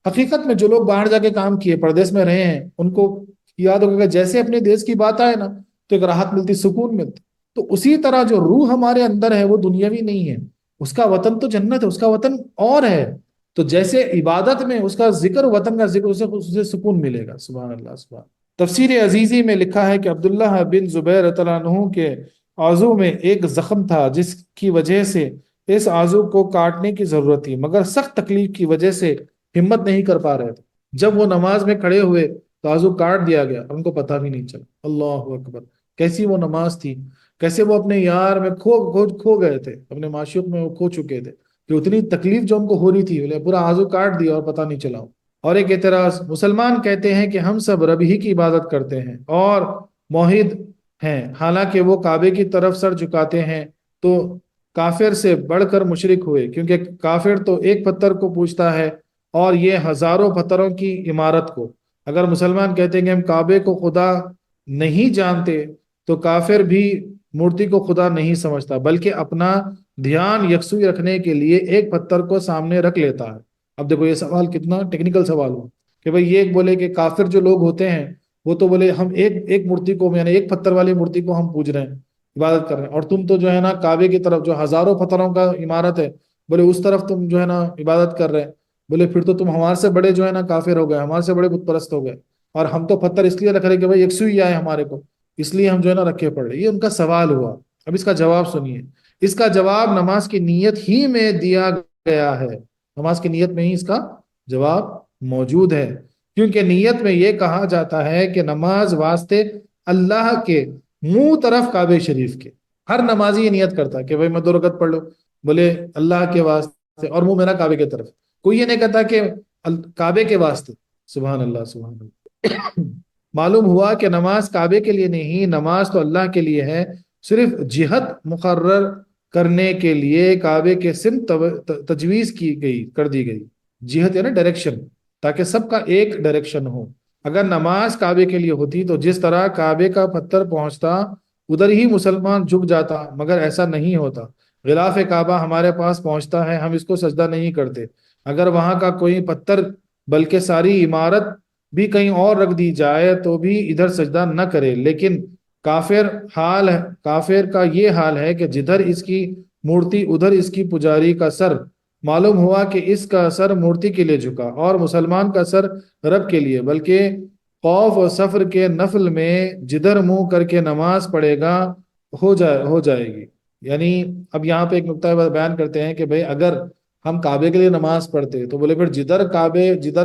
حقیقت میں جو لوگ باہر جا کے کام کیے، پردیس میں رہے ہیں، ان کو یاد ہوگا کہ جیسے اپنے دیش کی بات آئے نا تو ایک راحت ملتی، سکون ملتا، تو اسی طرح جو روح ہمارے اندر ہے وہ دنیاوی نہیں ہے، اس کا وطن تو جنت ہے، اس کا وطن اور ہے، تو جیسے عبادت میں اس کا ذکر، وطن کا ذکر، اسے سکون ملے گا، سبحان اللہ سبحان۔ تفسیر عزیزی میں لکھا ہے کہ عبداللہ بن زبیر رضی اللہ عنہ کے عضو میں ایک زخم تھا جس کی وجہ سے اس عضو کو کاٹنے کی ضرورت تھی، مگر سخت تکلیف کی وجہ سے ہمت نہیں کر پا رہے تھے۔ جب وہ نماز میں کھڑے ہوئے تو عضو کاٹ دیا گیا، ان کو پتہ بھی نہیں چلا۔ اللہ اکبر! کیسی وہ نماز تھی، کیسے وہ اپنے یار میں کھو گئے تھے، اپنے معشوق میں وہ کھو چکے تھے کہ اتنی تکلیف جو ان کو ہو رہی تھی، پورا عضو کاٹ دیا اور پتہ نہیں چلا۔ اور ایک اعتراض، مسلمان کہتے ہیں کہ ہم سب رب ہی کی عبادت کرتے ہیں اور موحد ہیں، حالانکہ وہ کعبے کی طرف سر جھکاتے ہیں، تو کافر سے بڑھ کر مشرک ہوئے، کیونکہ کافر تو ایک پتھر کو پوجتا ہے اور یہ ہزاروں پتھروں کی عمارت کو۔ اگر مسلمان کہتے ہیں کہ ہم کعبے کو خدا نہیں جانتے، تو کافر بھی مورتی کو خدا نہیں سمجھتا، بلکہ اپنا دھیان یکسوئی رکھنے کے لیے ایک پتھر کو سامنے رکھ لیتا ہے۔ اب دیکھو یہ سوال کتنا ٹیکنیکل سوال ہوا کہ بھئی یہ ایک بولے کہ کافر جو لوگ ہوتے ہیں وہ تو بولے ہم ایک مورتی کو، یعنی ایک پتھر والی مورتی کو ہم پوج رہے ہیں، عبادت کر رہے ہیں، اور تم تو جو ہے نا کعبے کی طرف جو ہزاروں پتھروں کا عمارت ہے، بولے اس طرف تم جو ہے نا عبادت کر رہے ہیں، بولے پھر تو تم ہمارے سے بڑے جو ہے نا کافر ہو گئے، ہمارے سے بڑے بت پرست ہو گئے، اور ہم تو پتھر اس لیے رکھ رہے کہ بھئی یکسوئی آئے ہمارے کو، اس لیے ہم جو ہے نا رکھے پڑ رہے۔ یہ ان کا سوال ہوا۔ اب اس کا جواب سنیے۔ اس کا جواب نماز کی نیت ہی میں دیا گیا ہے، نماز کی نیت میں ہی اس کا جواب موجود ہے، کیونکہ نیت میں یہ کہا جاتا ہے کہ نماز واسطے اللہ کے منہ طرف کعبہ شریف کے۔ ہر نمازی یہ نیت کرتا ہے کہ بھئی میں 2 رکعت پڑھ لوں، بولے اللہ کے واسطے، اور منہ میرا کعبے کی طرف۔ کوئی یہ نہیں کہتا کہ کعبے کے واسطے۔ سبحان اللہ، سبحان اللہ۔ معلوم ہوا کہ نماز کعبے کے لیے نہیں، نماز تو اللہ کے لیے ہے، صرف جہت مقرر کرنے کے لیے کعبے کے سمت تجویز کر دی گئی۔ جہت یعنی ڈائریکشن، تاکہ سب کا ایک ڈائریکشن ہو۔ اگر نماز کعبے کے لیے ہوتی تو جس طرح کعبے کا پتھر پہنچتا ادھر ہی مسلمان جھک جاتا، مگر ایسا نہیں ہوتا۔ غلاف کعبہ ہمارے پاس پہنچتا ہے، ہم اس کو سجدہ نہیں کرتے۔ اگر وہاں کا کوئی پتھر بلکہ ساری عمارت بھی کہیں اور رکھ دی جائے تو بھی ادھر سجدہ نہ کرے، لیکن کافر کا یہ حال ہے کہ جدھر اس کی مورتی ادھر اس کی پجاری کا سر۔ معلوم ہوا کہ اس کا سر مورتی کے لیے جھکا اور مسلمان کا سر رب کے لیے، بلکہ خوف و سفر کے نفل میں جدھر منہ کر کے نماز پڑھے گا ہو جائے گی۔ یعنی اب یہاں پہ ایک نقطہ بیان کرتے ہیں کہ بھئی اگر ہم کعبے کے لیے نماز پڑھتے تو بولے پھر جدھر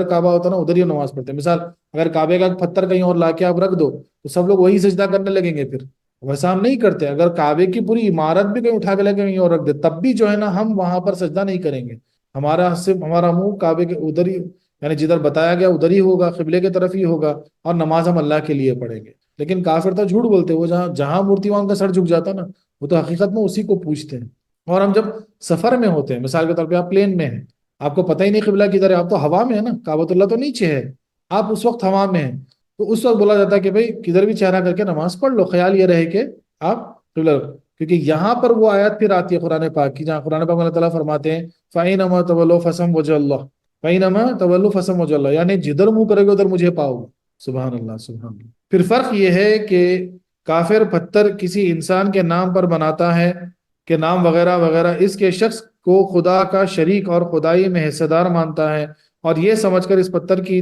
کعبہ ہوتا نا ادھر ہی نماز پڑھتے۔ مثال اگر کعبے کا پتھر کہیں اور لا کے آپ رکھ دو تو سب لوگ وہی سجدہ کرنے لگیں گے، پھر ویسا ہم نہیں کرتے۔ اگر کعبے کی پوری عمارت بھی کہیں اٹھا کے لے کے کہیں اور رکھ دے تب بھی جو ہے نا ہم وہاں پر سجدہ نہیں کریں گے، ہمارا منہ کعبے کے ادھر ہی، یعنی جدھر بتایا گیا ادھر ہی ہوگا، قبلے کی طرف ہی ہوگا، اور نماز ہم اللہ کے لیے پڑھیں گے۔ لیکن کافر تو جھوٹ بولتے، وہ جہاں مورتی وہاں کا سر جھک جاتا نا، وہ تو حقیقت میں اسی کو پوچھتے ہیں۔ اور ہم جب سفر میں ہوتے ہیں، مثال کے طور پہ آپ پلین میں ہیں، آپ کو پتہ ہی نہیں قبلہ کدھر ہے، آپ تو ہوا میں ہے نا، کعبۃ اللہ تو نیچے ہے، آپ اس وقت ہوا میں ہیں، تو اس وقت بولا جاتا ہے کہ بھئی کدھر بھی چہرہ کر کے نماز پڑھ لو، خیال یہ رہے کہ آپ قبلہ، کیونکہ یہاں پر وہ آیت پھر آتی ہے قرآن پاک کی، جہاں قرآن پاک میں اللہ تعالیٰ فرماتے ہیں فَإِنَّمَا تَوَلُّوا فَثَمَّ وَجْهُ اللَّهِ، فَإِنَّمَا تَوَلُّوا فَثَمَّ وَجْهُ اللَّهِ، یعنی جدھر منہ کرے گے ادھر مجھے پاؤ گے۔ سبحان اللہ، سبحان اللہ۔ پھر فرق یہ ہے کہ کافر پتھر کسی انسان کے نام پر بناتا ہے کہ نام وغیرہ وغیرہ، اس کے شخص کو خدا کا شریک اور خدائی میں حصہ دار مانتا ہے، اور یہ سمجھ کر اس پتھر کی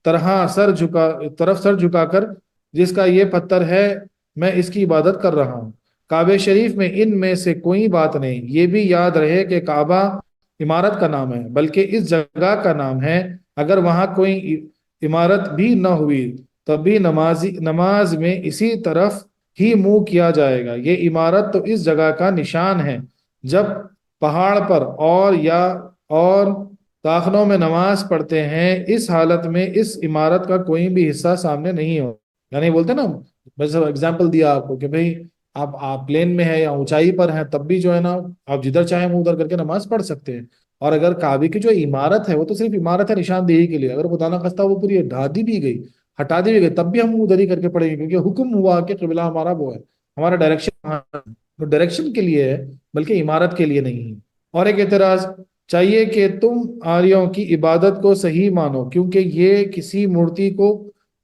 طرف سر جھکا کر جس کا یہ پتھر ہے میں اس کی عبادت کر رہا ہوں۔ کعبہ شریف میں ان میں سے کوئی بات نہیں۔ یہ بھی یاد رہے کہ کعبہ عمارت کا نام ہے، بلکہ اس جگہ کا نام ہے۔ اگر وہاں کوئی عمارت بھی نہ ہوئی تب بھی نماز میں اسی طرف ہی منہ کیا جائے گا۔ یہ عمارت تو اس جگہ کا نشان ہے۔ جب پہاڑ پر اور داخلوں میں نماز پڑھتے ہیں، اس حالت میں اس عمارت کا کوئی بھی حصہ سامنے نہیں ہو، یعنی بولتے ہیں نا، بس اگزامپل دیا آپ کو کہ بھئی آپ پلین میں ہے یا اونچائی پر ہیں، تب بھی جو ہے نا آپ جدھر چاہیں منہ ادھر کر کے نماز پڑھ سکتے ہیں۔ اور اگر کعبے کی جو عمارت ہے وہ تو صرف عمارت ہے نشاندہی کے لیے، اگر خدا نہ خواستہ وہ پوری ڈھا دی بھی گئی، ہٹا دی بھی گئی، تب بھی ہم ادھر ہی کر کے پڑھیں گے، کیونکہ حکم ہوا کہ قبلہ ہمارا وہ ہے، ہمارا ڈائریکشن کے لیے ہے، بلکہ عمارت کے لیے نہیں ہے۔ اور ایک اعتراض، چاہیے کہ تم آریوں کی عبادت کو صحیح مانو، کیونکہ یہ کسی مورتی کو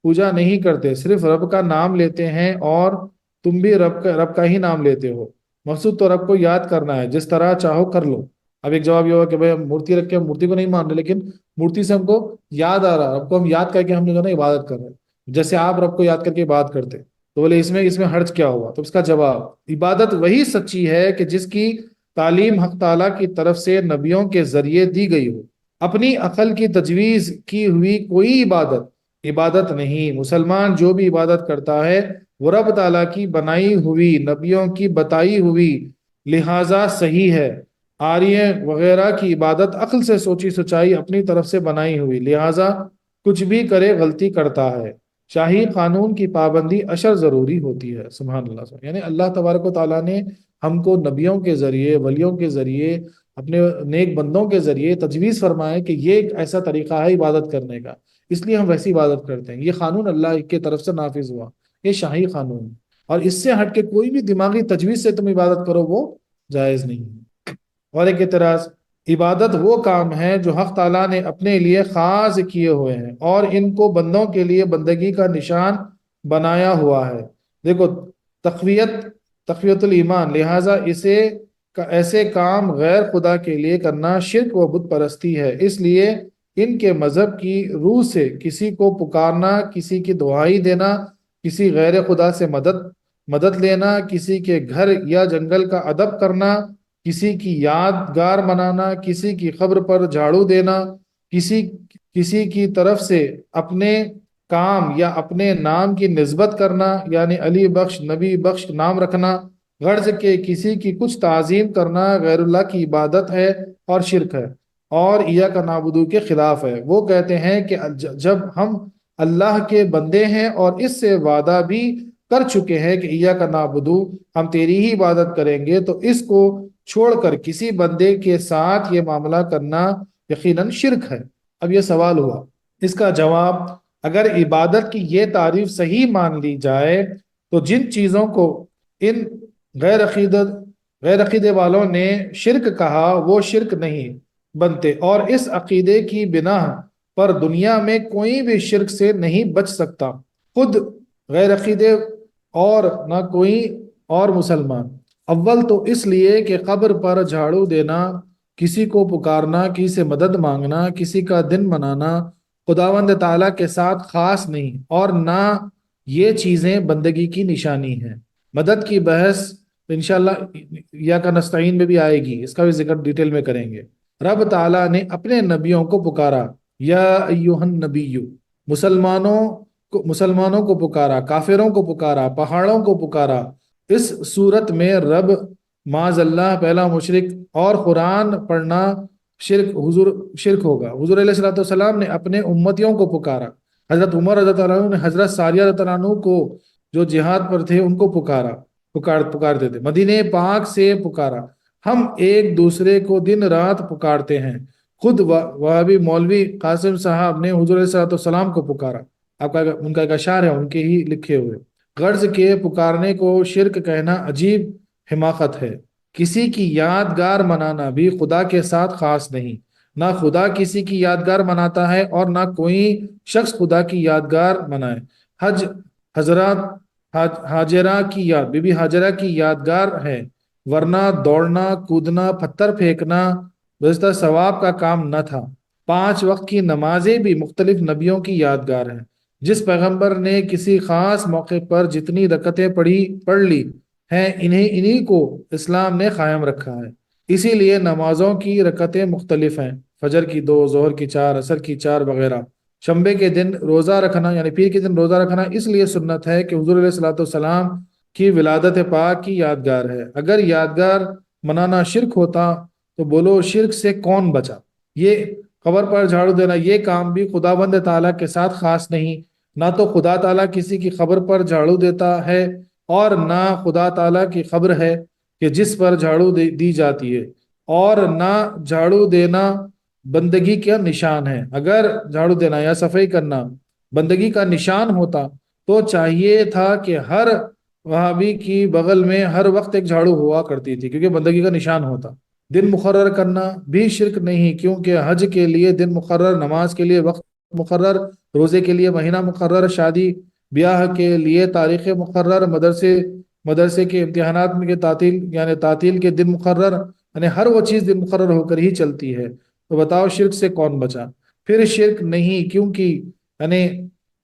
پوجا نہیں کرتے، صرف رب کا نام لیتے ہیں، اور تم بھی رب کا ہی نام لیتے ہو۔ مقصود تو رب کو یاد کرنا ہے، جس طرح چاہو کر لو۔ اب ایک جواب یہ ہوا کہ بھئی ہم مورتی رکھ کے مورتی کو نہیں مان رہے، لیکن مورتی سے ہم کو یاد آ رہا، رب کو ہم یاد کر کے ہم جو ہے نا عبادت کر رہے ہیں۔ جیسے آپ رب کو یاد کر کے بات کرتے، تو بولے اس میں حرج کیا ہوا؟ تو اس کا جواب، عبادت وہی سچی ہے کہ جس کی تعلیم حق تعالیٰ کی طرف سے نبیوں کے ذریعے دی گئی ہو۔ اپنی عقل کی تجویز کی ہوئی کوئی عبادت نہیں۔ مسلمان جو بھی عبادت کرتا ہے وہ رب تعالیٰ کی بنائی ہوئی، نبیوں کی بتائی ہوئی، لہذا صحیح ہے۔ آریہ وغیرہ کی عبادت عقل سے سوچی سچائی اپنی طرف سے بنائی ہوئی، لہذا کچھ بھی کرے غلطی کرتا ہے۔ شاہی قانون کی پابندی اشر ضروری ہوتی ہے۔ سبحان اللہ۔ یعنی اللہ تبارک و تعالیٰ نے ہم کو نبیوں کے ذریعے، ولیوں کے ذریعے، اپنے نیک بندوں کے ذریعے تجویز فرمائے کہ یہ ایک ایسا طریقہ ہے عبادت کرنے کا، اس لیے ہم ویسی عبادت کرتے ہیں۔ یہ قانون اللہ کی طرف سے نافذ ہوا، یہ شاہی قانون ہے، اور اس سے ہٹ کے کوئی بھی دماغی تجویز سے تم عبادت کرو وہ جائز نہیں ہے۔ اور ایک اعتراض، عبادت وہ کام ہے جو حق تعالیٰ نے اپنے لیے خاص کیے ہوئے ہیں اور ان کو بندوں کے لیے بندگی کا نشان بنایا ہوا ہے۔ دیکھو، تقویت الایمان، لہٰذا ایسے کام غیر خدا کے لیے کرنا شرک و بت پرستی ہے۔ اس لیے ان کے مذہب کی روح سے کسی کو پکارنا، کسی کی دعائی دینا، کسی غیر خدا سے مدد لینا، کسی کے گھر یا جنگل کا ادب کرنا، کسی کی یادگار منانا، کسی کی قبر پر جھاڑو دینا، کسی کی طرف سے اپنے کام یا اپنے نام کی نسبت کرنا، یعنی علی بخش، نبی بخش نام رکھنا، غرض کے کسی کی کچھ تعظیم کرنا غیر اللہ کی عبادت ہے اور شرک ہے، اور ایاک نعبدو کے خلاف ہے۔ وہ کہتے ہیں کہ جب ہم اللہ کے بندے ہیں اور اس سے وعدہ بھی کر چکے ہیں کہ ایاک نعبدو، ہم تیری ہی عبادت کریں گے، تو اس کو چھوڑ کر کسی بندے کے ساتھ یہ معاملہ کرنا یقیناً شرک ہے۔ اب یہ سوال ہوا، اس کا جواب، اگر عبادت کی یہ تعریف صحیح مان لی جائے تو جن چیزوں کو ان غیر عقیدے والوں نے شرک کہا وہ شرک نہیں بنتے، اور اس عقیدے کی بنا پر دنیا میں کوئی بھی شرک سے نہیں بچ سکتا، خود غیر عقیدے اور نہ کوئی اور مسلمان۔ اول تو اس لیے کہ قبر پر جھاڑو دینا، کسی کو پکارنا، کسی سے مدد مانگنا، کسی کا دن منانا خداوند تعالیٰ کے ساتھ خاص نہیں، اور نہ یہ چیزیں بندگی کی نشانی ہیں۔ مدد کی بحث انشاءاللہ ایاک نستعین میں بھی آئے گی، اس کا بھی ذکر ڈیٹیل میں کریں گے۔ رب تعالیٰ نے اپنے نبیوں کو پکارا، یا ایہا النبی، مسلمانوں کو پکارا، کافروں کو پکارا، پہاڑوں کو پکارا۔ اس صورت میں رب معاذ اللہ پہلا مشرک، اور قرآن پڑھنا شرک ہوگا۔ حضور علیہ الصلوۃ والسلام نے اپنے امتیوں کو پکارا، حضرت عمر رضی اللہ عنہ نے حضرت ساریہ رضی اللہ عنہ کو جو جہاد پر تھے ان کو پکارتے تھے، مدینہ پاک سے پکارا۔ ہم ایک دوسرے کو دن رات پکارتے ہیں۔ خود وہابی مولوی قاسم صاحب نے حضور علیہ الصلوۃ والسلام کو پکارا، ان کا ایک اشعار ہے ان کے ہی لکھے ہوئے۔ غرض کے پکارنے کو شرک کہنا عجیب حماقت ہے۔ کسی کی یادگار منانا بھی خدا کے ساتھ خاص نہیں، نہ خدا کسی کی یادگار مناتا ہے اور نہ کوئی شخص خدا کی یادگار منائے۔ حضرات ہاجرہ کی یاد، بی بی ہاجرہ کی یادگار ہے، ورنہ دوڑنا، کودنا، پتھر پھینکنا گزشتہ ثواب کا کام نہ تھا۔ 5 وقت کی نمازیں بھی مختلف نبیوں کی یادگار ہیں۔ جس پیغمبر نے کسی خاص موقع پر جتنی رکعتیں پڑھ لی ہیں، انہی کو اسلام نے قائم رکھا ہے۔ اسی لیے نمازوں کی رکعتیں مختلف ہیں، فجر کی 2، ظہر کی 4، عصر کی 4 وغیرہ۔ شنبے کے دن روزہ رکھنا، یعنی پیر کے دن روزہ رکھنا اس لیے سنت ہے کہ حضور علیہ الصلوۃ والسلام کی ولادت پاک کی یادگار ہے۔ اگر یادگار منانا شرک ہوتا تو بولو شرک سے کون بچا؟ یہ قبر پر جھاڑو دینا، یہ کام بھی خداوند تعالیٰ کے ساتھ خاص نہیں۔ نہ تو خدا تعالیٰ کسی کی قبر پر جھاڑو دیتا ہے، اور نہ خدا تعالیٰ کی قبر ہے کہ جس پر جھاڑو دی جاتی ہے، اور نہ جھاڑو دینا بندگی کا نشان ہے۔ اگر جھاڑو دینا یا صفائی کرنا بندگی کا نشان ہوتا تو چاہیے تھا کہ ہر وہابی کی بغل میں ہر وقت ایک جھاڑو ہوا کرتی تھی، کیونکہ بندگی کا نشان ہوتا۔ دن مقرر کرنا بھی شرک نہیں، کیونکہ حج کے لیے دن مقرر، نماز کے لیے وقت مقرر، روزے کے لیے مہینہ مقرر، شادی بیاہ کے لیے تاریخ مقرر، مدرسے کے امتحانات میں تعطیل کے دن مقرر، یعنی ہر وہ چیز دن مقرر ہو کر ہی چلتی ہے۔ تو بتاؤ شرک سے کون بچا؟ پھر شرک نہیں، کیونکہ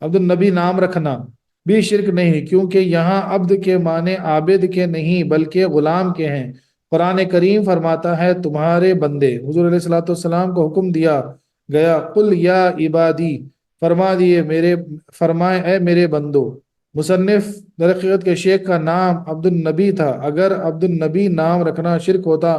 عبد النبی نام رکھنا بھی شرک نہیں، کیونکہ یہاں عبد کے معنی عابد کے نہیں بلکہ غلام کے ہیں۔ قرآن کریم فرماتا ہے تمہارے بندے، حضور علیہ الصلوۃ والسلام کو حکم دیا گیا، قل یا عبادی، فرمائے اے میرے بندو۔ مصنف در حقیقت کے شیخ کا نام عبد النبی تھا، اگر عبد النبی نام رکھنا شرک ہوتا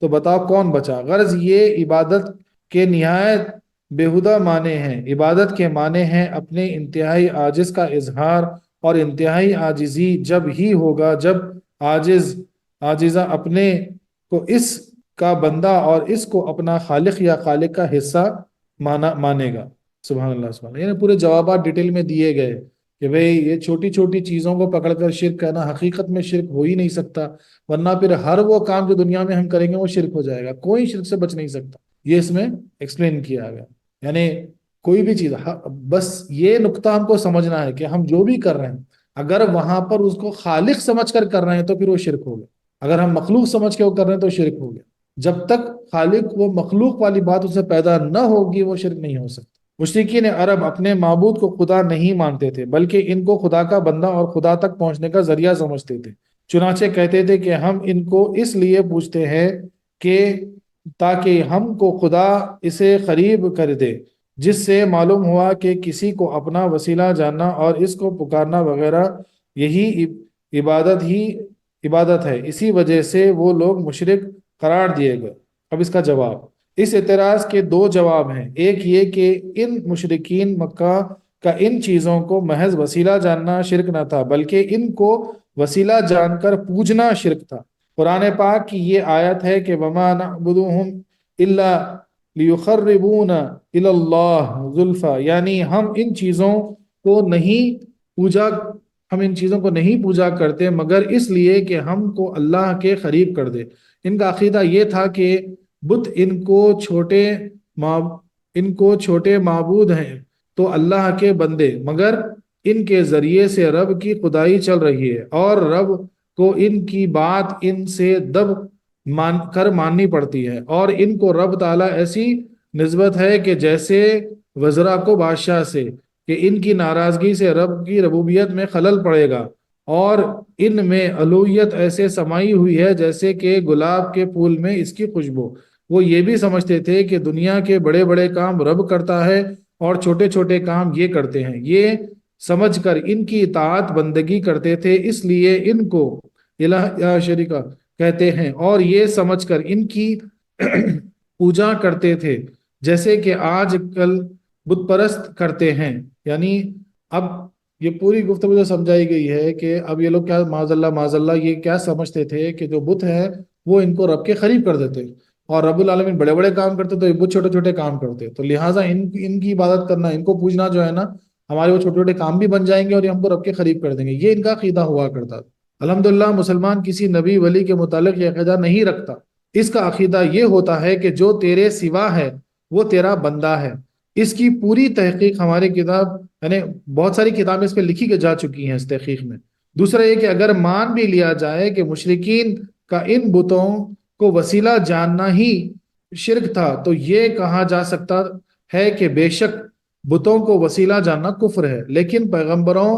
تو بتاؤ کون بچا؟ غرض یہ عبادت کے نہایت بیہودہ معنی ہیں۔ عبادت کے معنی ہیں اپنے انتہائی عاجز کا اظہار، اور انتہائی عاجزی جب ہی ہوگا جب عاجزہ اپنے کو اس کا بندہ اور اس کو اپنا خالق یا خالق کا حصہ مانے گا۔ سبحان اللہ سبحان اللہ، یعنی پورے جوابات ڈیٹیل میں دیے گئے کہ بھئی یہ چھوٹی چھوٹی چیزوں کو پکڑ کر شرک کرنا، حقیقت میں شرک ہو ہی نہیں سکتا، ورنہ پھر ہر وہ کام جو دنیا میں ہم کریں گے وہ شرک ہو جائے گا، کوئی شرک سے بچ نہیں سکتا۔ یہ اس میں ایکسپلین کیا گیا، یعنی کوئی بھی چیز، بس یہ نقطہ ہم کو سمجھنا ہے کہ ہم جو بھی کر رہے ہیں اگر وہاں پر اس کو خالق سمجھ کر کر رہے ہیں تو پھر وہ شرک ہو گیا، اگر ہم مخلوق سمجھ کے وہ کر رہے ہیں تو شرک ہو گیا۔ جب تک خالق وہ مخلوق والی بات اسے پیدا نہ ہوگی وہ شرک نہیں ہو سکتا۔ مشرکین عرب اپنے معبود کو خدا نہیں مانتے تھے بلکہ ان کو خدا کا بندہ اور خدا تک پہنچنے کا ذریعہ سمجھتے تھے، چنانچہ کہتے تھے کہ ہم ان کو اس لیے پوچھتے ہیں کہ تاکہ ہم کو خدا اسے قریب کر دے، جس سے معلوم ہوا کہ کسی کو اپنا وسیلہ جاننا اور اس کو پکارنا وغیرہ یہی عبادت ہے، اسی وجہ سے وہ لوگ مشرک قرار دیے گئے۔ اب اس کا جواب، اس اعتراض کے دو جواب ہیں، ایک یہ کہ ان مشرکین مکہ کا ان چیزوں کو محض وسیلہ جاننا شرک نہ تھا بلکہ ان کو وسیلہ جان کر پوجنا شرک تھا۔ قرآن پاک کی یہ آیت ہے کہ وَمَا نَعْبُدُهُمْ إِلَّا لِيُقَرِّبُونَ إِلَى اللَّهِ زُلْفَىٰ، یعنی ہم ان چیزوں کو نہیں پوجا کرتے مگر اس لیے کہ ہم کو اللہ کے قریب کر دے۔ ان کا عقیدہ یہ تھا کہ بت ان کو چھوٹے معبود ہیں تو اللہ کے بندے، مگر ان کے ذریعے سے رب کی خدائی چل رہی ہے اور رب کو ان کی بات ان سے دب کر ماننی پڑتی ہے، اور ان کو رب تعالیٰ ایسی نسبت ہے کہ جیسے وزرا کو بادشاہ سے، کہ ان کی ناراضگی سے رب کی ربوبیت میں خلل پڑے گا، اور ان میں الوہیت ایسے سمائی ہوئی ہے جیسے کہ گلاب کے پھول میں اس کی خوشبو۔ وہ یہ بھی سمجھتے تھے کہ دنیا کے بڑے بڑے کام رب کرتا ہے اور چھوٹے چھوٹے کام یہ کرتے ہیں، یہ سمجھ کر ان کی اطاعت بندگی کرتے تھے، اس لیے ان کو الہ یا شریکہ کہتے ہیں، اور یہ سمجھ کر ان کی پوجا کرتے تھے جیسے کہ آج کل بت پرست کرتے ہیں۔ یعنی اب یہ پوری گفتگو جو سمجھائی گئی ہے کہ اب یہ لوگ کیا معاذ اللہ یہ کیا سمجھتے تھے کہ جو بت ہے وہ ان کو رب کے قریب کر دیتے، اور رب العالمین بڑے بڑے کام کرتے تو یہ بت چھوٹے چھوٹے کام کرتے، تو لہٰذا ان کی عبادت کرنا، ان کو پوجنا جو ہے نا، ہمارے وہ چھوٹے چھوٹے کام بھی بن جائیں گے اور یہ ہم کو رب کے قریب کر دیں گے۔ یہ ان کا عقیدہ ہوا کرتا تھا۔ الحمدللہ مسلمان کسی نبی ولی کے متعلق یہ عقیدہ نہیں رکھتا، اس کا عقیدہ یہ ہوتا ہے کہ جو تیرے سوا ہے وہ تیرا بندہ ہے۔ اس کی پوری تحقیق ہماری کتاب، یعنی بہت ساری کتابیں اس پہ لکھی جا چکی ہیں اس تحقیق میں۔ دوسرا یہ کہ اگر مان بھی لیا جائے کہ مشرکین کا ان بتوں کو وسیلہ جاننا ہی شرک تھا، تو یہ کہا جا سکتا ہے کہ بے شک بتوں کو وسیلہ جاننا کفر ہے، لیکن پیغمبروں،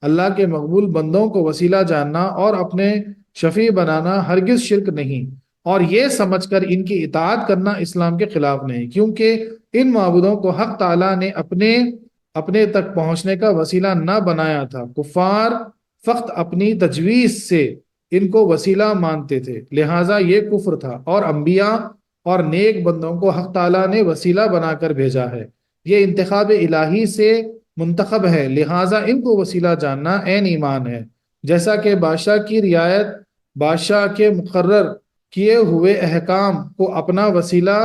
اللہ کے مقبول بندوں کو وسیلہ جاننا اور اپنے شفیع بنانا ہرگز شرک نہیں، اور یہ سمجھ کر ان کی اطاعت کرنا اسلام کے خلاف نہیں، کیونکہ ان معبودوں کو حق تعالیٰ نے اپنے تک پہنچنے کا وسیلہ نہ بنایا تھا۔ کفار فقط اپنی تجویز سے ان کو وسیلہ مانتے تھے، لہٰذا یہ کفر تھا، اور انبیاء اور نیک بندوں کو حق تعالیٰ نے وسیلہ بنا کر بھیجا ہے، یہ انتخاب الہی سے منتخب ہے، لہٰذا ان کو وسیلہ جاننا عین ایمان ہے۔ جیسا کہ بادشاہ کی رعایت، بادشاہ کے مقرر کیے ہوئے احکام کو اپنا وسیلہ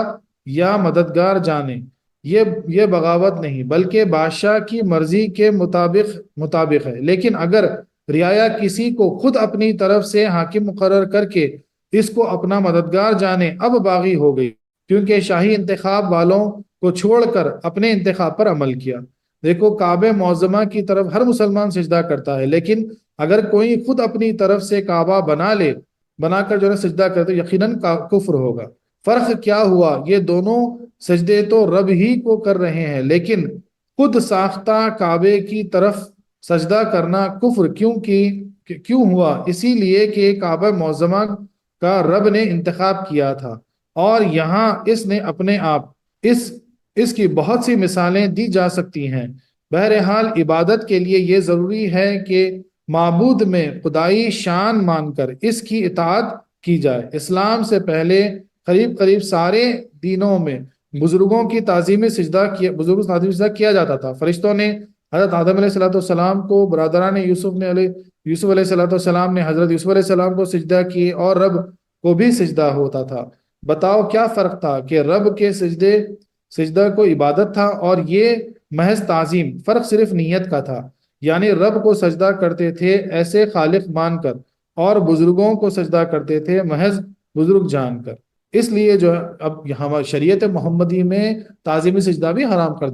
یا مددگار جانے، یہ بغاوت نہیں بلکہ بادشاہ کی مرضی کے مطابق ہے، لیکن اگر رعایا کسی کو خود اپنی طرف سے حاکم مقرر کر کے اس کو اپنا مددگار جانے، اب باغی ہو گئی، کیونکہ شاہی انتخاب والوں کو چھوڑ کر اپنے انتخاب پر عمل کیا۔ دیکھو کعبہ معظمہ کی طرف ہر مسلمان سجدہ کرتا ہے، لیکن اگر کوئی خود اپنی طرف سے کعبہ بنا کر جو ہے سجدہ کرتے یقیناً کفر ہوگا۔ فرق کیا ہوا؟ یہ دونوں سجدے تو رب ہی کو کر رہے ہیں، لیکن خود ساختہ کعبے کی طرف سجدہ کرنا کفر کیوں ہوا؟ اسی لیے کہ کعبہ معظمہ کا رب نے انتخاب کیا تھا، اور یہاں اس نے اپنے آپ اس اس کی بہت سی مثالیں دی جا سکتی ہیں۔ بہرحال عبادت کے لیے یہ ضروری ہے کہ معبود میں خدائی شان مان کر اس کی اطاعت کی جائے۔ اسلام سے پہلے قریب قریب سارے دینوں میں بزرگوں کی تعظیم سجدہ کیا جاتا تھا۔ فرشتوں نے حضرت آدم علیہ السلام کو، برادران یوسف علیہ السلام نے حضرت یوسف علیہ السلام کو سجدہ کیے، اور رب کو بھی سجدہ ہوتا تھا۔ بتاؤ کیا فرق تھا کہ رب کے سجدہ کو عبادت تھا اور یہ محض تعظیم؟ فرق صرف نیت کا تھا، یعنی رب کو سجدہ کرتے تھے ایسے خالق مان کر، اور بزرگوں کو سجدہ کرتے تھے محض بزرگ جان کر۔ اس لیے جو اب ہماری شریعت محمدی میں تعظیم سجدہ بھی حرام کر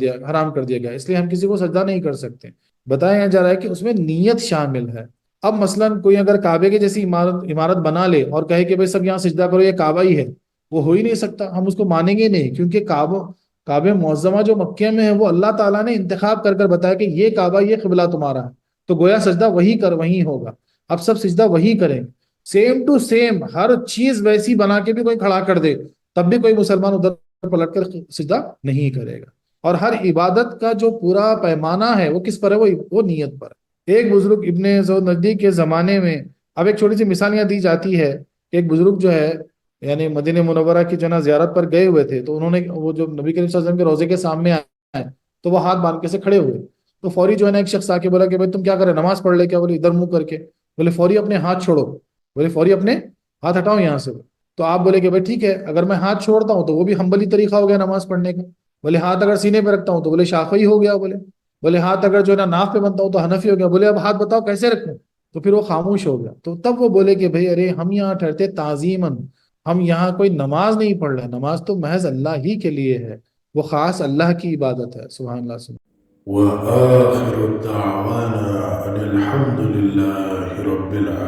دیا گیا، اس لیے ہم کسی کو سجدہ نہیں کر سکتے۔ بتایا جا رہا ہے کہ اس میں نیت شامل ہے۔ اب مثلا کوئی اگر کعبے کے جیسی عمارت بنا لے اور کہے کہ بھئی سب یہاں سجدہ کرو، یہ کعبہ ہی ہے، وہ ہو ہی نہیں سکتا، ہم اس کو مانیں گے نہیں، کیونکہ کعبہ معظمہ جو مکہ میں ہے وہ اللہ تعالیٰ نے انتخاب کر بتایا کہ یہ کعبہ، یہ قبلہ تمہارا ہے، تو گویا سجدہ وہی ہوگا۔ اب سب سجدہ وہی کریں، سیم ٹو سیم ہر چیز ویسی بنا کے بھی کوئی کھڑا کر دے، تب بھی کوئی مسلمان ادھر پلٹ کر سجدہ نہیں کرے گا۔ اور ہر عبادت کا جو پورا پیمانہ ہے وہ کس پر ہے؟ وہ نیت پر ہے۔ ایک بزرگ ابن سعود نجدی کے زمانے میں، اب ایک چھوٹی سی مثال یہاں دی جاتی ہے، ایک بزرگ جو ہے یعنی مدینہ منورہ کی جو نا زیارت پر گئے ہوئے تھے، تو انہوں نے وہ جو نبی کریم صلی اللہ علیہ وسلم کے روضے کے سامنے آئے تو وہ ہاتھ باندھ کے سے کھڑے ہوئے، تو فوری جو ہے نا ایک شخص آ کے بولا کہ بھائی تم کیا کرے، نماز پڑھ لے کیا؟ بولے ادھر منہ کر کے۔ بولے فوری اپنے ہاتھ چھوڑو، بولے فوری اپنے ہاتھ ہٹاؤ یہاں سے۔ تو آپ بولے کہ بھائی ٹھیک ہے، اگر میں ہاتھ چھوڑتا ہوں تو وہ بھی ہمبلی طریقہ ہو گیا نماز پڑھنے کا۔ بولے ہاتھ اگر سینے پہ رکھتا ہوں تو بولے شافعی ہو گیا۔ بولے ہاتھ اگر جو ہے نا ناف پہ بنتا ہوں تو حنفی ہو گیا۔ بولے اب ہاتھ بتاؤ کیسے رکھوں؟ تو پھر وہ خاموش ہو گیا۔ تو تب وہ بولے کہ بھائی ارے ہم یہاں ٹھہرتے تعظیماً، ہم یہاں کوئی نماز نہیں پڑھ رہے، نماز تو محض اللہ ہی کے لیے ہے، وہ خاص اللہ کی عبادت ہے۔ سبحان اللہ سبحان وآخر دعوانا أن الحمد لله رب العالمين.